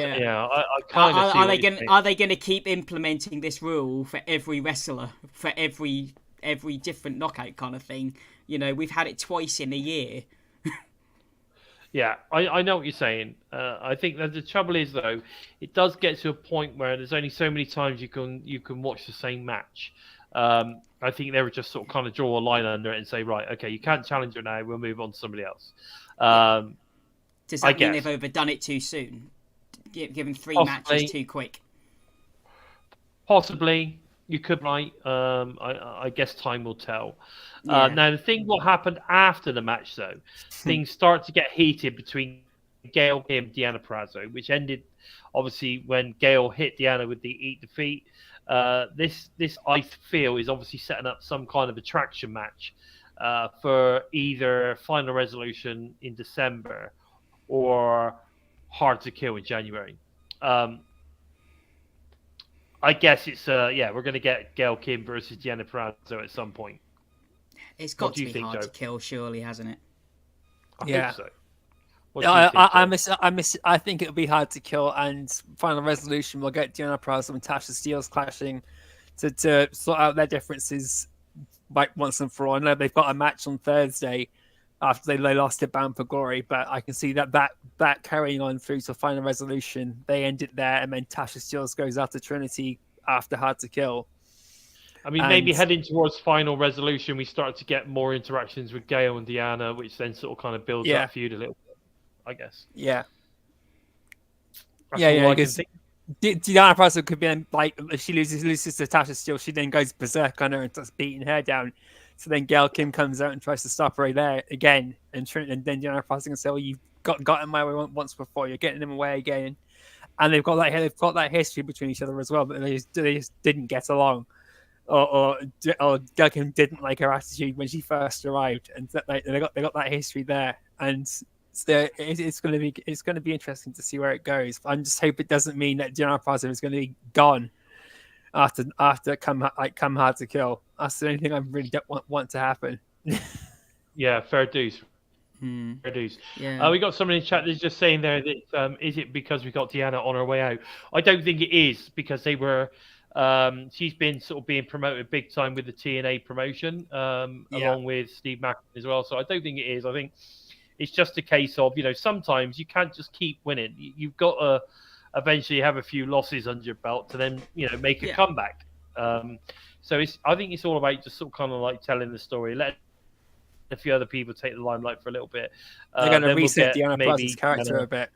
kind of are they going to keep implementing this rule for every wrestler, for every different knockout kind of thing? You know, we've had it twice in a year. Yeah, I know what you're saying. I think that the trouble is, though, it does get to a point where there's only so many times you can watch the same match. I think they would just sort of kind of draw a line under it and say, right, okay, you can't challenge her now. We'll move on to somebody else. Does that mean they've overdone it too soon? Given 3 matches too quick? Possibly. You could, right. I guess time will tell. Yeah. Now, the thing what happened after the match, though, things start to get heated between Gail and Deonna Purrazzo, which ended, obviously, when Gail hit Deonna with the Eat Defeat. This, I feel, is obviously setting up some kind of attraction match for either Final Resolution in December or Hard to Kill in January. I guess it's we're going to get Gail Kim versus Deonna Purrazzo at some point. It's got What do to you be think, hard Joe? to kill, surely, hasn't it? I Yeah. hope so. What do you think, Joe? I think it'll be hard to kill, and Final Resolution will get Deonna Purrazzo and Tasha Steelz clashing to sort out their differences like once and for all. I know they've got a match on Thursday after they lost to Bound for Glory, but I can see that carrying on through to Final Resolution. They end it there, and then Tasha Steelz goes out to Trinity after Hard to Kill. I mean, maybe heading towards Final Resolution, we start to get more interactions with Gail and Deonna, which then sort of kind of builds that feud a little bit, I guess. Yeah. That's all I can because think. Deonna Purrazzo could be like, if she loses to Tasha Steelz, she then goes berserk on her and starts beating her down. So then Gail Kim comes out and tries to stop her there again, and then Deonna Purrazzo can say, "Oh, you've got in my way once before. You're getting him away again." And they've got that history between each other as well, but they just didn't get along, or Gail Kim didn't like her attitude when she first arrived, and they got that history there, and so it's going to be interesting to see where it goes. I just hope it doesn't mean that Deonna Purrazzo is going to be gone after come Hard to Kill. That's the only thing I really don't want to happen. Yeah, fair dues. Fair dues. Yeah. We got someone in chat that's just saying there that is it because we got Deonna on her way out? I don't think it is, because they were. She's been sort of being promoted big time with the TNA promotion, along with Steve Macklin as well. So I don't think it is. I think it's just a case of, sometimes you can't just keep winning. You've got to eventually have a few losses under your belt to then, make a comeback. So I think it's all about just sort of kind of like telling the story, let a few other people take the limelight for a little bit. They're going to reset Deonna Purrazzo's character a bit.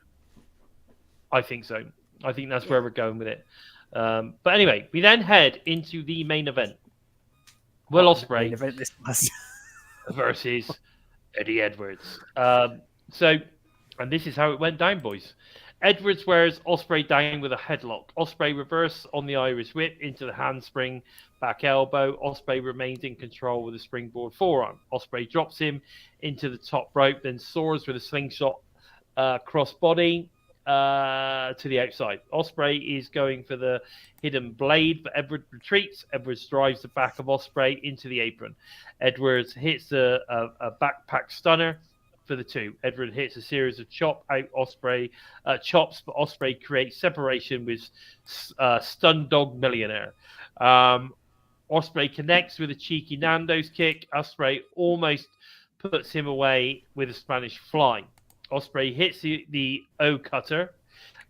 I think so. I think that's where we're going with it. But anyway, we then head into the main event. Will Ospreay versus Eddie Edwards. And this is how it went down, boys. Edwards wears Ospreay down with a headlock. Ospreay reverse on the Irish whip into the handspring back elbow. Ospreay remains in control with a springboard forearm. Ospreay drops him into the top rope, then soars with a slingshot crossbody to the outside. Ospreay is going for the hidden blade, but Edwards retreats. Edwards drives the back of Ospreay into the apron. Edwards hits a backpack stunner for the two. Edwards hits a series of chops, but Ospreay creates separation with Stun Dog Millionaire. Ospreay connects with a cheeky Nando's kick. Ospreay almost puts him away with a Spanish fly. Ospreay hits the O cutter.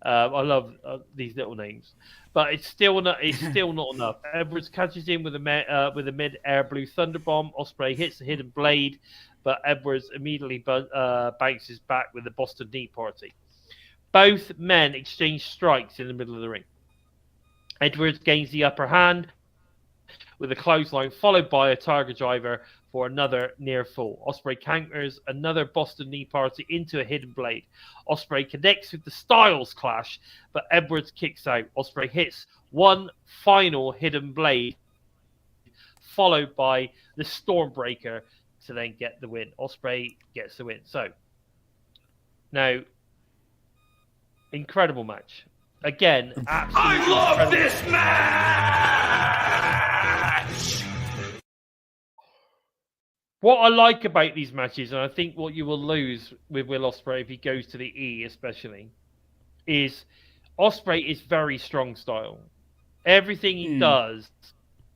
I love these little names, but it's still not enough. Edwards catches him with a mid-air blue thunderbomb. Ospreay hits the hidden blade, but Edwards immediately bounces back with the Boston Knee Party. Both men exchange strikes in the middle of the ring. Edwards gains the upper hand with a clothesline, followed by a target driver for another near fall. Ospreay counters another Boston Knee Party into a hidden blade. Ospreay connects with the Styles Clash, but Edwards kicks out. Ospreay hits one final hidden blade, followed by the Stormbreaker to then get the win. Ospreay gets the win. So, now, incredible match. Again, absolutely I love incredible. this match! What I like about these matches, and I think what you will lose with Will Ospreay if he goes to the E especially, is Ospreay is very strong style. Everything he does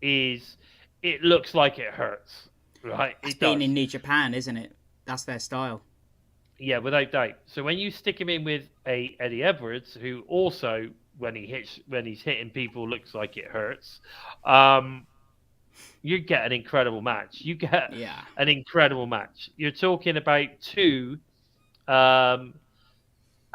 it looks like it hurts. Right? It's been in New Japan, isn't it? That's their style. Yeah, without doubt. So when you stick him in with a Eddie Edwards, who also when he's hitting people looks like it hurts, you get an incredible match. You get an incredible match. You're talking about two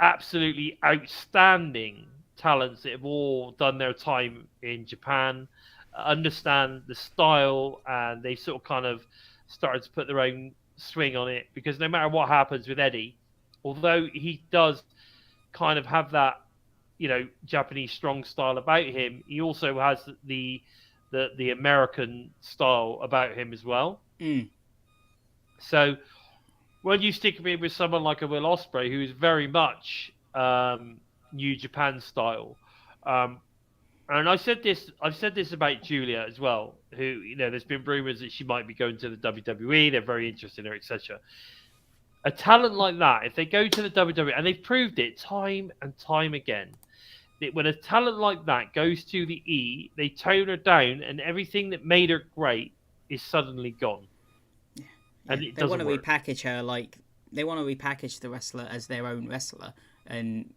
absolutely outstanding talents that have all done their time in Japan, understand the style, and they sort of kind of started to put their own swing on it, because no matter what happens with Eddie, although he does kind of have that, Japanese strong style about him, he also has the American style about him as well. So when you stick him in with someone like a Will Ospreay, who is very much, New Japan style. And I've said this about Julia as well, who, there's been rumors that she might be going to the WWE. They're very interested in her, etc. A talent like that, if they go to the WWE, and they've proved it time and time again, that when a talent like that goes to the E, they tone her down, and everything that made her great is suddenly gone. Yeah. And it they want to doesn't work. repackage her they want to repackage the wrestler as their own wrestler, and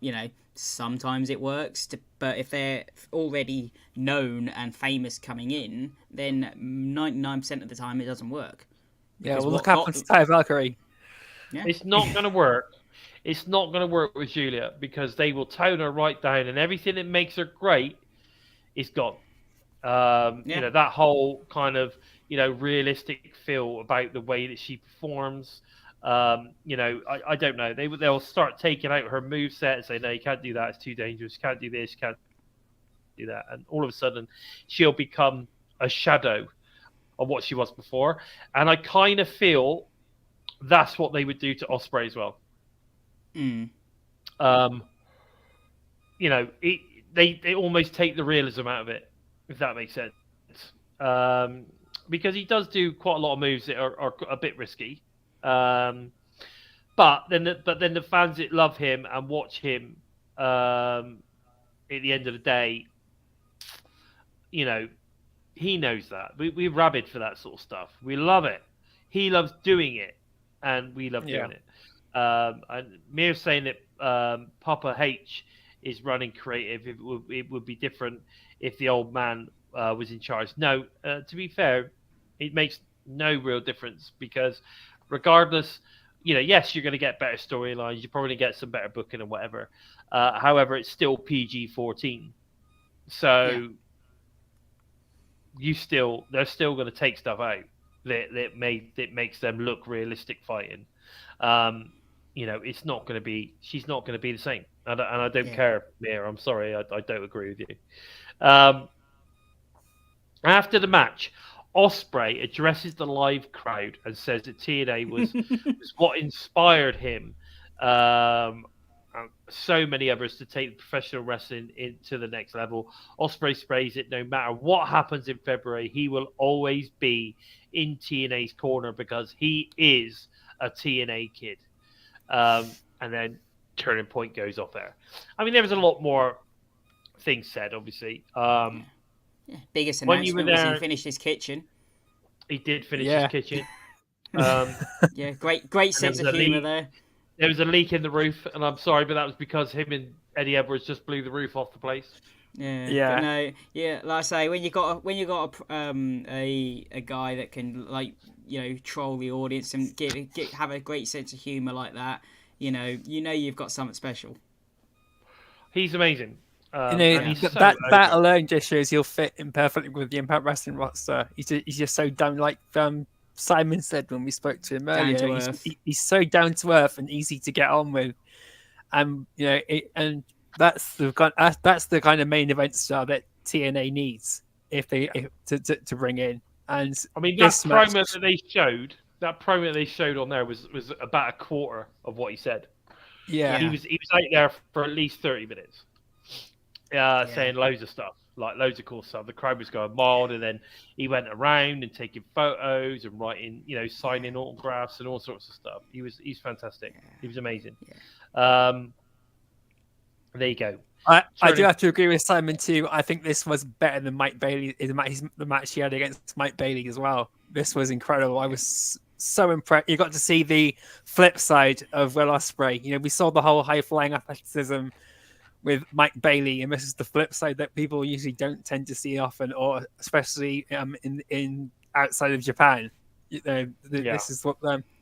sometimes it works. But if they're already known and famous coming in, then 99% of the time it doesn't work. Yeah, well, look happened to Ty Valkyrie. Yeah. It's not going to work. It's not going to work with Julia because they will tone her right down, and everything that makes her great is gone. That whole kind of realistic feel about the way that she performs. I don't know. They'll start taking out her moveset and say, no, you can't do that. It's too dangerous. You can't do this. You can't do that. And all of a sudden, she'll become a shadow of what she was before. And I kind of feel that's what they would do to Ospreay as well. Mm. They almost take the realism out of it, if that makes sense. Because he does do quite a lot of moves that are a bit risky. But then the fans that love him and watch him, at the end of the day, he knows that. We're rabid for that sort of stuff. We love it. He loves doing it, and we love doing it. And Mir's saying that Papa H is running creative. It would be different if the old man was in charge. No, to be fair, it makes no real difference because regardless, yes, you're going to get better storylines. You're probably going to get some better booking and whatever. However, it's still PG-14. So they're still going to take stuff out that makes them look realistic fighting. It's not going to be. She's not going to be the same, and I don't care, Mir. I'm sorry, I don't agree with you. After the match, Ospreay addresses the live crowd and says that TNA was what inspired him, and so many others to take professional wrestling into the next level. Ospreay sprays it. No matter what happens in February, he will always be in TNA's corner because he is a TNA kid. And then turning point goes off there. I mean, there was a lot more things said, obviously. Biggest announcement was he finished his kitchen. He did finish his kitchen. Great sense of humour there. There was a leak in the roof, and I'm sorry, but that was because him and Eddie Edwards just blew the roof off the place. Like I say, when you got a guy that can troll the audience and have a great sense of humour like that, you've got something special. He's amazing. That alone just shows he'll fit in perfectly with the Impact Wrestling roster. He's just so down, like Simon said when we spoke to him earlier. He's so down to earth and easy to get on with, and that's the kind of main event star that TNA needs to bring in. And I mean, that promo that they showed on there was about a quarter of what he said. Yeah, he was out there for at least 30 minutes. Saying loads of stuff, like loads of cool stuff. The crowd was going wild, and then he went around and taking photos and writing, signing autographs and all sorts of stuff. He's fantastic. He was amazing. There you go. I do have to agree with Simon too. I think this was better than Mike Bailey. The match he had against Mike Bailey as well. This was incredible. I was so impressed. You got to see the flip side of Will Ospreay. We saw the whole high flying athleticism with Mike Bailey, and this is the flip side that people usually don't tend to see often, or especially in outside of Japan. This is what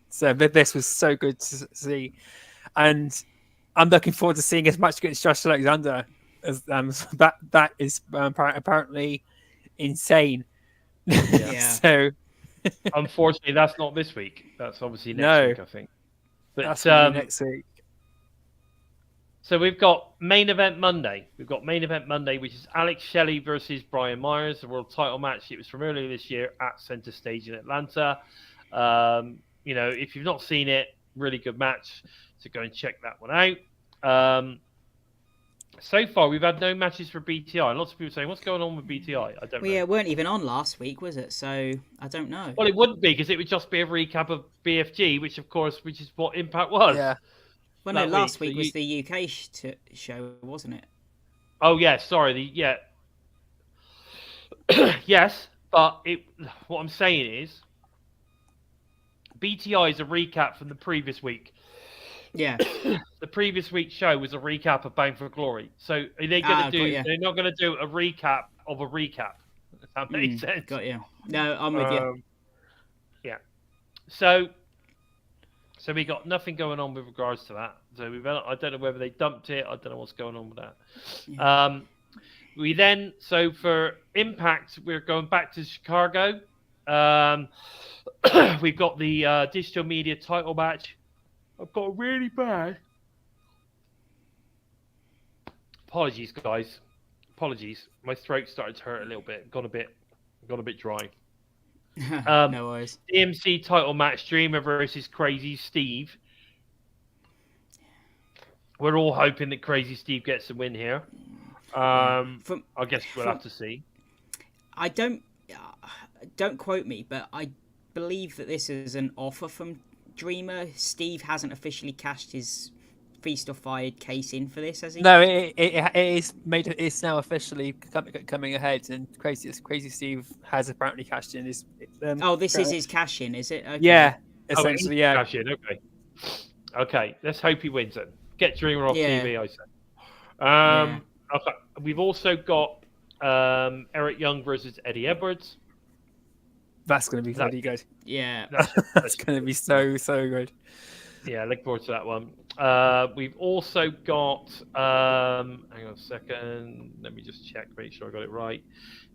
this was so good to see, and I'm looking forward to seeing as much against Josh Alexander as that is apparently insane. So unfortunately, that's not this week. That's obviously next week, I think. But that's next week. So we've got main event Monday. Which is Alex Shelley versus Brian Myers, the world title match. It was from earlier this year at Center Stage in Atlanta. If you've not seen it, really good match. So go and check that one out. So far, we've had no matches for BTI. And lots of people saying, "What's going on with BTI?" I don't know. Well, yeah, it weren't even on last week, was it? So I don't know. Well, it wouldn't be because it would just be a recap of BFG, which is what Impact was. Yeah. Well, no, that last week, week so was the UK show, wasn't it? Oh yeah, sorry. Yes, but what I'm saying is, BTI is a recap from the previous week. Yeah. The previous week's show was a recap of Bound for Glory. So are they going to do? got ya. They're not going to do a recap of a recap. If that makes sense. Got you. No, I'm with you. Yeah. So we got nothing going on with regards to that. So I don't know whether they dumped it. I don't know what's going on with that. Yeah. We then, so for Impact, we're going back to Chicago. We've got the digital media title match. I've got really bad. Apologies, guys. Apologies. My throat started to hurt a little bit. Got a bit dry. No worries. DMC title match: Dreamer versus Crazy Steve. We're all hoping that Crazy Steve gets the win here. I guess we'll have to see. I don't quote me, but I believe that this is an offer from Dreamer. Steve hasn't officially cashed his Feast or Fired case in for this, has he? No, it is made. It's now officially coming ahead, and Crazy Steve has apparently cashed in his. This is his cash in, is it? Okay. Yeah, essentially, yeah. Cash in, okay. Let's hope he wins it. Get Dreamer off TV, I say. Okay. We've also got Eric Young versus Eddie Edwards. That's going to be really good. Yeah, that's going to be so good. Yeah, look forward to that one. We've also got. Hang on a second. Let me just check, make sure I got it right.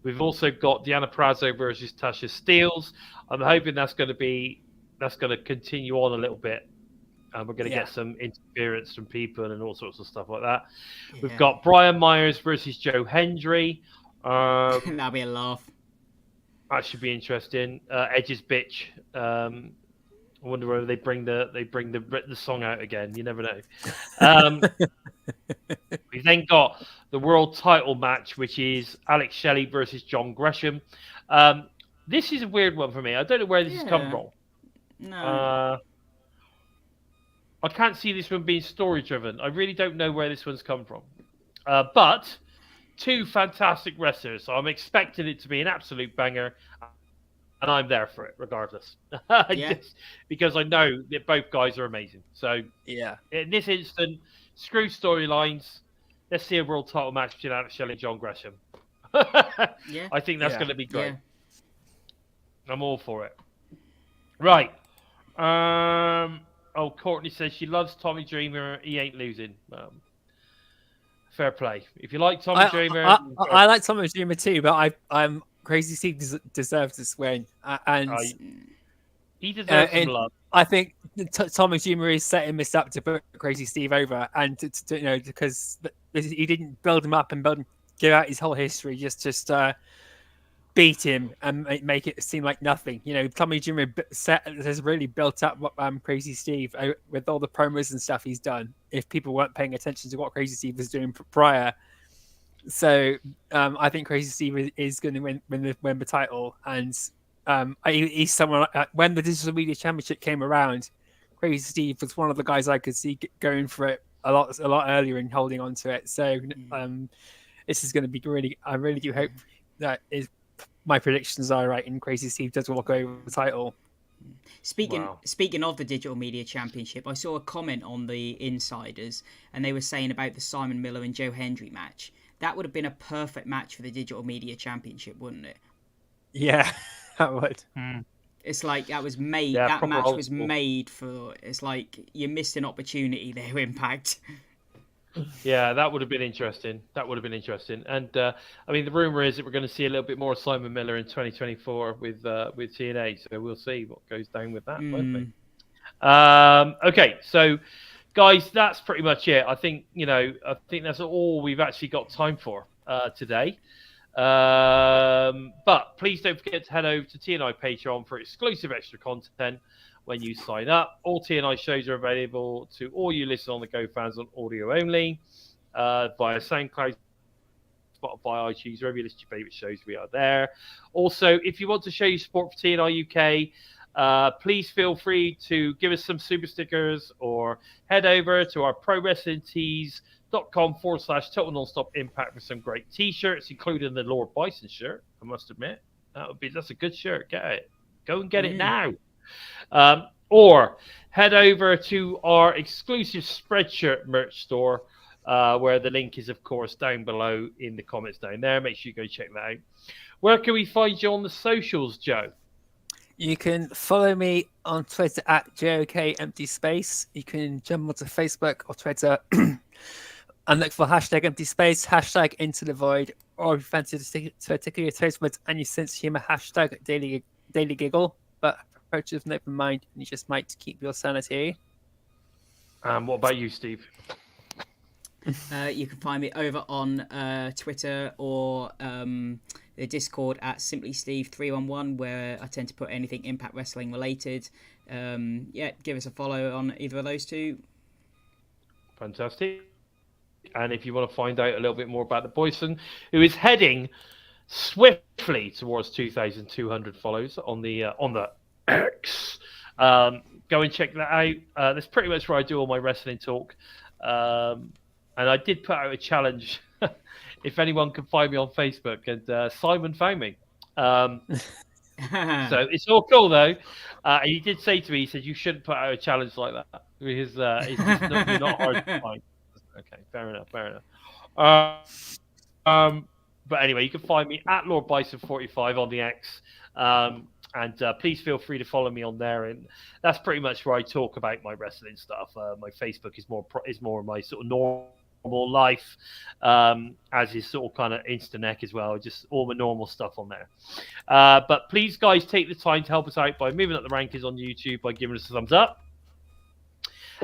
We've also got Deonna Purrazzo versus Tasha Steelz. I'm hoping that's going to continue on a little bit. We're going to get some interference from people and all sorts of stuff like that. Yeah. We've got Brian Myers versus Joe Hendry. That'll be a laugh. That should be interesting. Edge's bitch. I wonder whether they bring the song out again. You never know. We've then got the world title match, which is Alex Shelley versus John Gresham. This is a weird one for me. I don't know where this has come from. No. I can't see this one being story driven. I really don't know where this one's come from. But two fantastic wrestlers, so I'm expecting it to be an absolute banger, and I'm there for it regardless. Just because I know that both guys are amazing. So in this instant, screw storylines. Let's see a world title match between Alex Shelley and John Gresham. I think that's going to be great. I'm all for it. Right. Courtney says she loves Tommy Dreamer. He ain't losing. Fair play. If you like Tommy Dreamer, I like Tommy Dreamer too. But I'm Crazy Steve deserves this win, and he deserves some love. I think Tommy Dreamer is setting this up to put Crazy Steve over, and because he didn't build him up and give out his whole history, just beat him and make it seem like nothing. Tommy Dreamer has really built up Crazy Steve with all the promos and stuff he's done. If people weren't paying attention to what Crazy Steve was doing prior, so I think Crazy Steve is going to win the title. And he's someone. When the Digital Media Championship came around, Crazy Steve was one of the guys I could see going for it a lot earlier and holding on to it. So this is going to be really. I really do hope that my predictions are right, and Crazy Steve does walk away with the title. Speaking of the Digital Media Championship, I saw a comment on the Insiders, and they were saying about the Simon Miller and Joe Hendry match. That would have been a perfect match for the Digital Media Championship, wouldn't it? Yeah, that would. It's like that was made. That match was made for. It's like you missed an opportunity there, Impact. Yeah, that would have been interesting. And the rumor is that we're going to see a little bit more of Simon Miller in 2024 with TNA. So we'll see what goes down with that, won't we? Okay, so guys, that's pretty much it. I think that's all we've actually got time for today. But please don't forget to head over to TNI Patreon for exclusive extra content. When you sign up, all TNI shows are available to all you listen on the Go fans on audio only. via SoundCloud, Spotify, iTunes, wherever you list your favourite shows, we are there. Also, if you want to show your support for TNI-UK, please feel free to give us some super stickers or head over to our prowrestlingtees.com/total nonstop impact for some great t-shirts, including the Lord Bison shirt. I must admit, that's a good shirt. Get it, go and get it now. Or head over to our exclusive Spreadshirt merch store, where the link is, of course, down below in the comments down there. Make sure you go check that out. Where can we find you on the socials, Joe? You can follow me on Twitter at JOKEmptySpace. You can jump onto Facebook or Twitter and look for #EmptySpace, #IntoTheVoid, or if you fancy to tickle your toes with any sense of humor, Daily Giggle. But approach with an open mind, and you just might keep your sanity. What about you, Steve? You can find me over on Twitter or the Discord at SimplySteve311, where I tend to put anything Impact Wrestling related. Give us a follow on either of those two. Fantastic. And if you want to find out a little bit more about the Bison, who is heading swiftly towards 2,200 follows on the X, go and check that out. That's pretty much where I do all my wrestling talk. And I did put out a challenge if anyone can find me on Facebook, and Simon found me. So it's all cool, though. He did say to me, he said, you shouldn't put out a challenge like that, because you're not hard to find. Okay, fair enough. But anyway, you can find me at Lord Bison 45 on the X. And please feel free to follow me on there, and that's pretty much where I talk about my wrestling stuff. My Facebook is more of my sort of normal life, as is sort of kind of Instaneck as well, just all the normal stuff on there. But please, guys, take the time to help us out by moving up the rankings on YouTube, by giving us a thumbs up.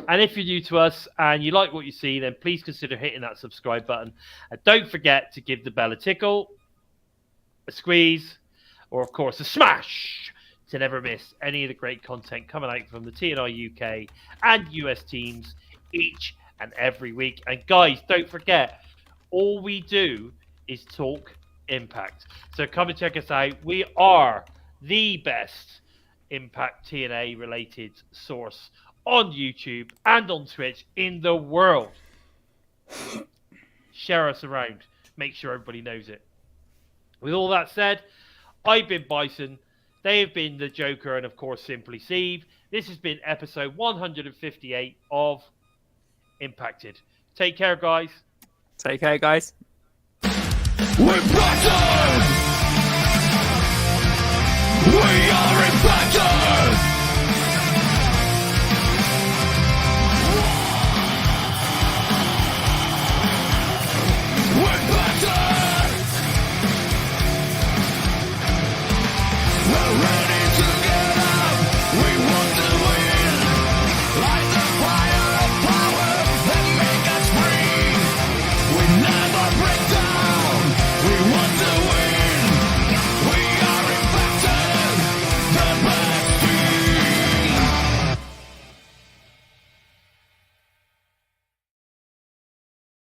And if you're new to us and you like what you see, then please consider hitting that subscribe button, and don't forget to give the bell a tickle, a squeeze, or, of course, a smash to never miss any of the great content coming out from the TNI UK and US teams each and every week. And, guys, don't forget, all we do is talk Impact. So come and check us out. We are the best Impact TNA-related source on YouTube and on Twitch in the world. Share us around. Make sure everybody knows it. With all that said, I've been Bison. They have been the Joker, and of course, Simply Steve. This has been episode 158 of Impacted. Take care, guys. Take care, guys. We're Bison! We are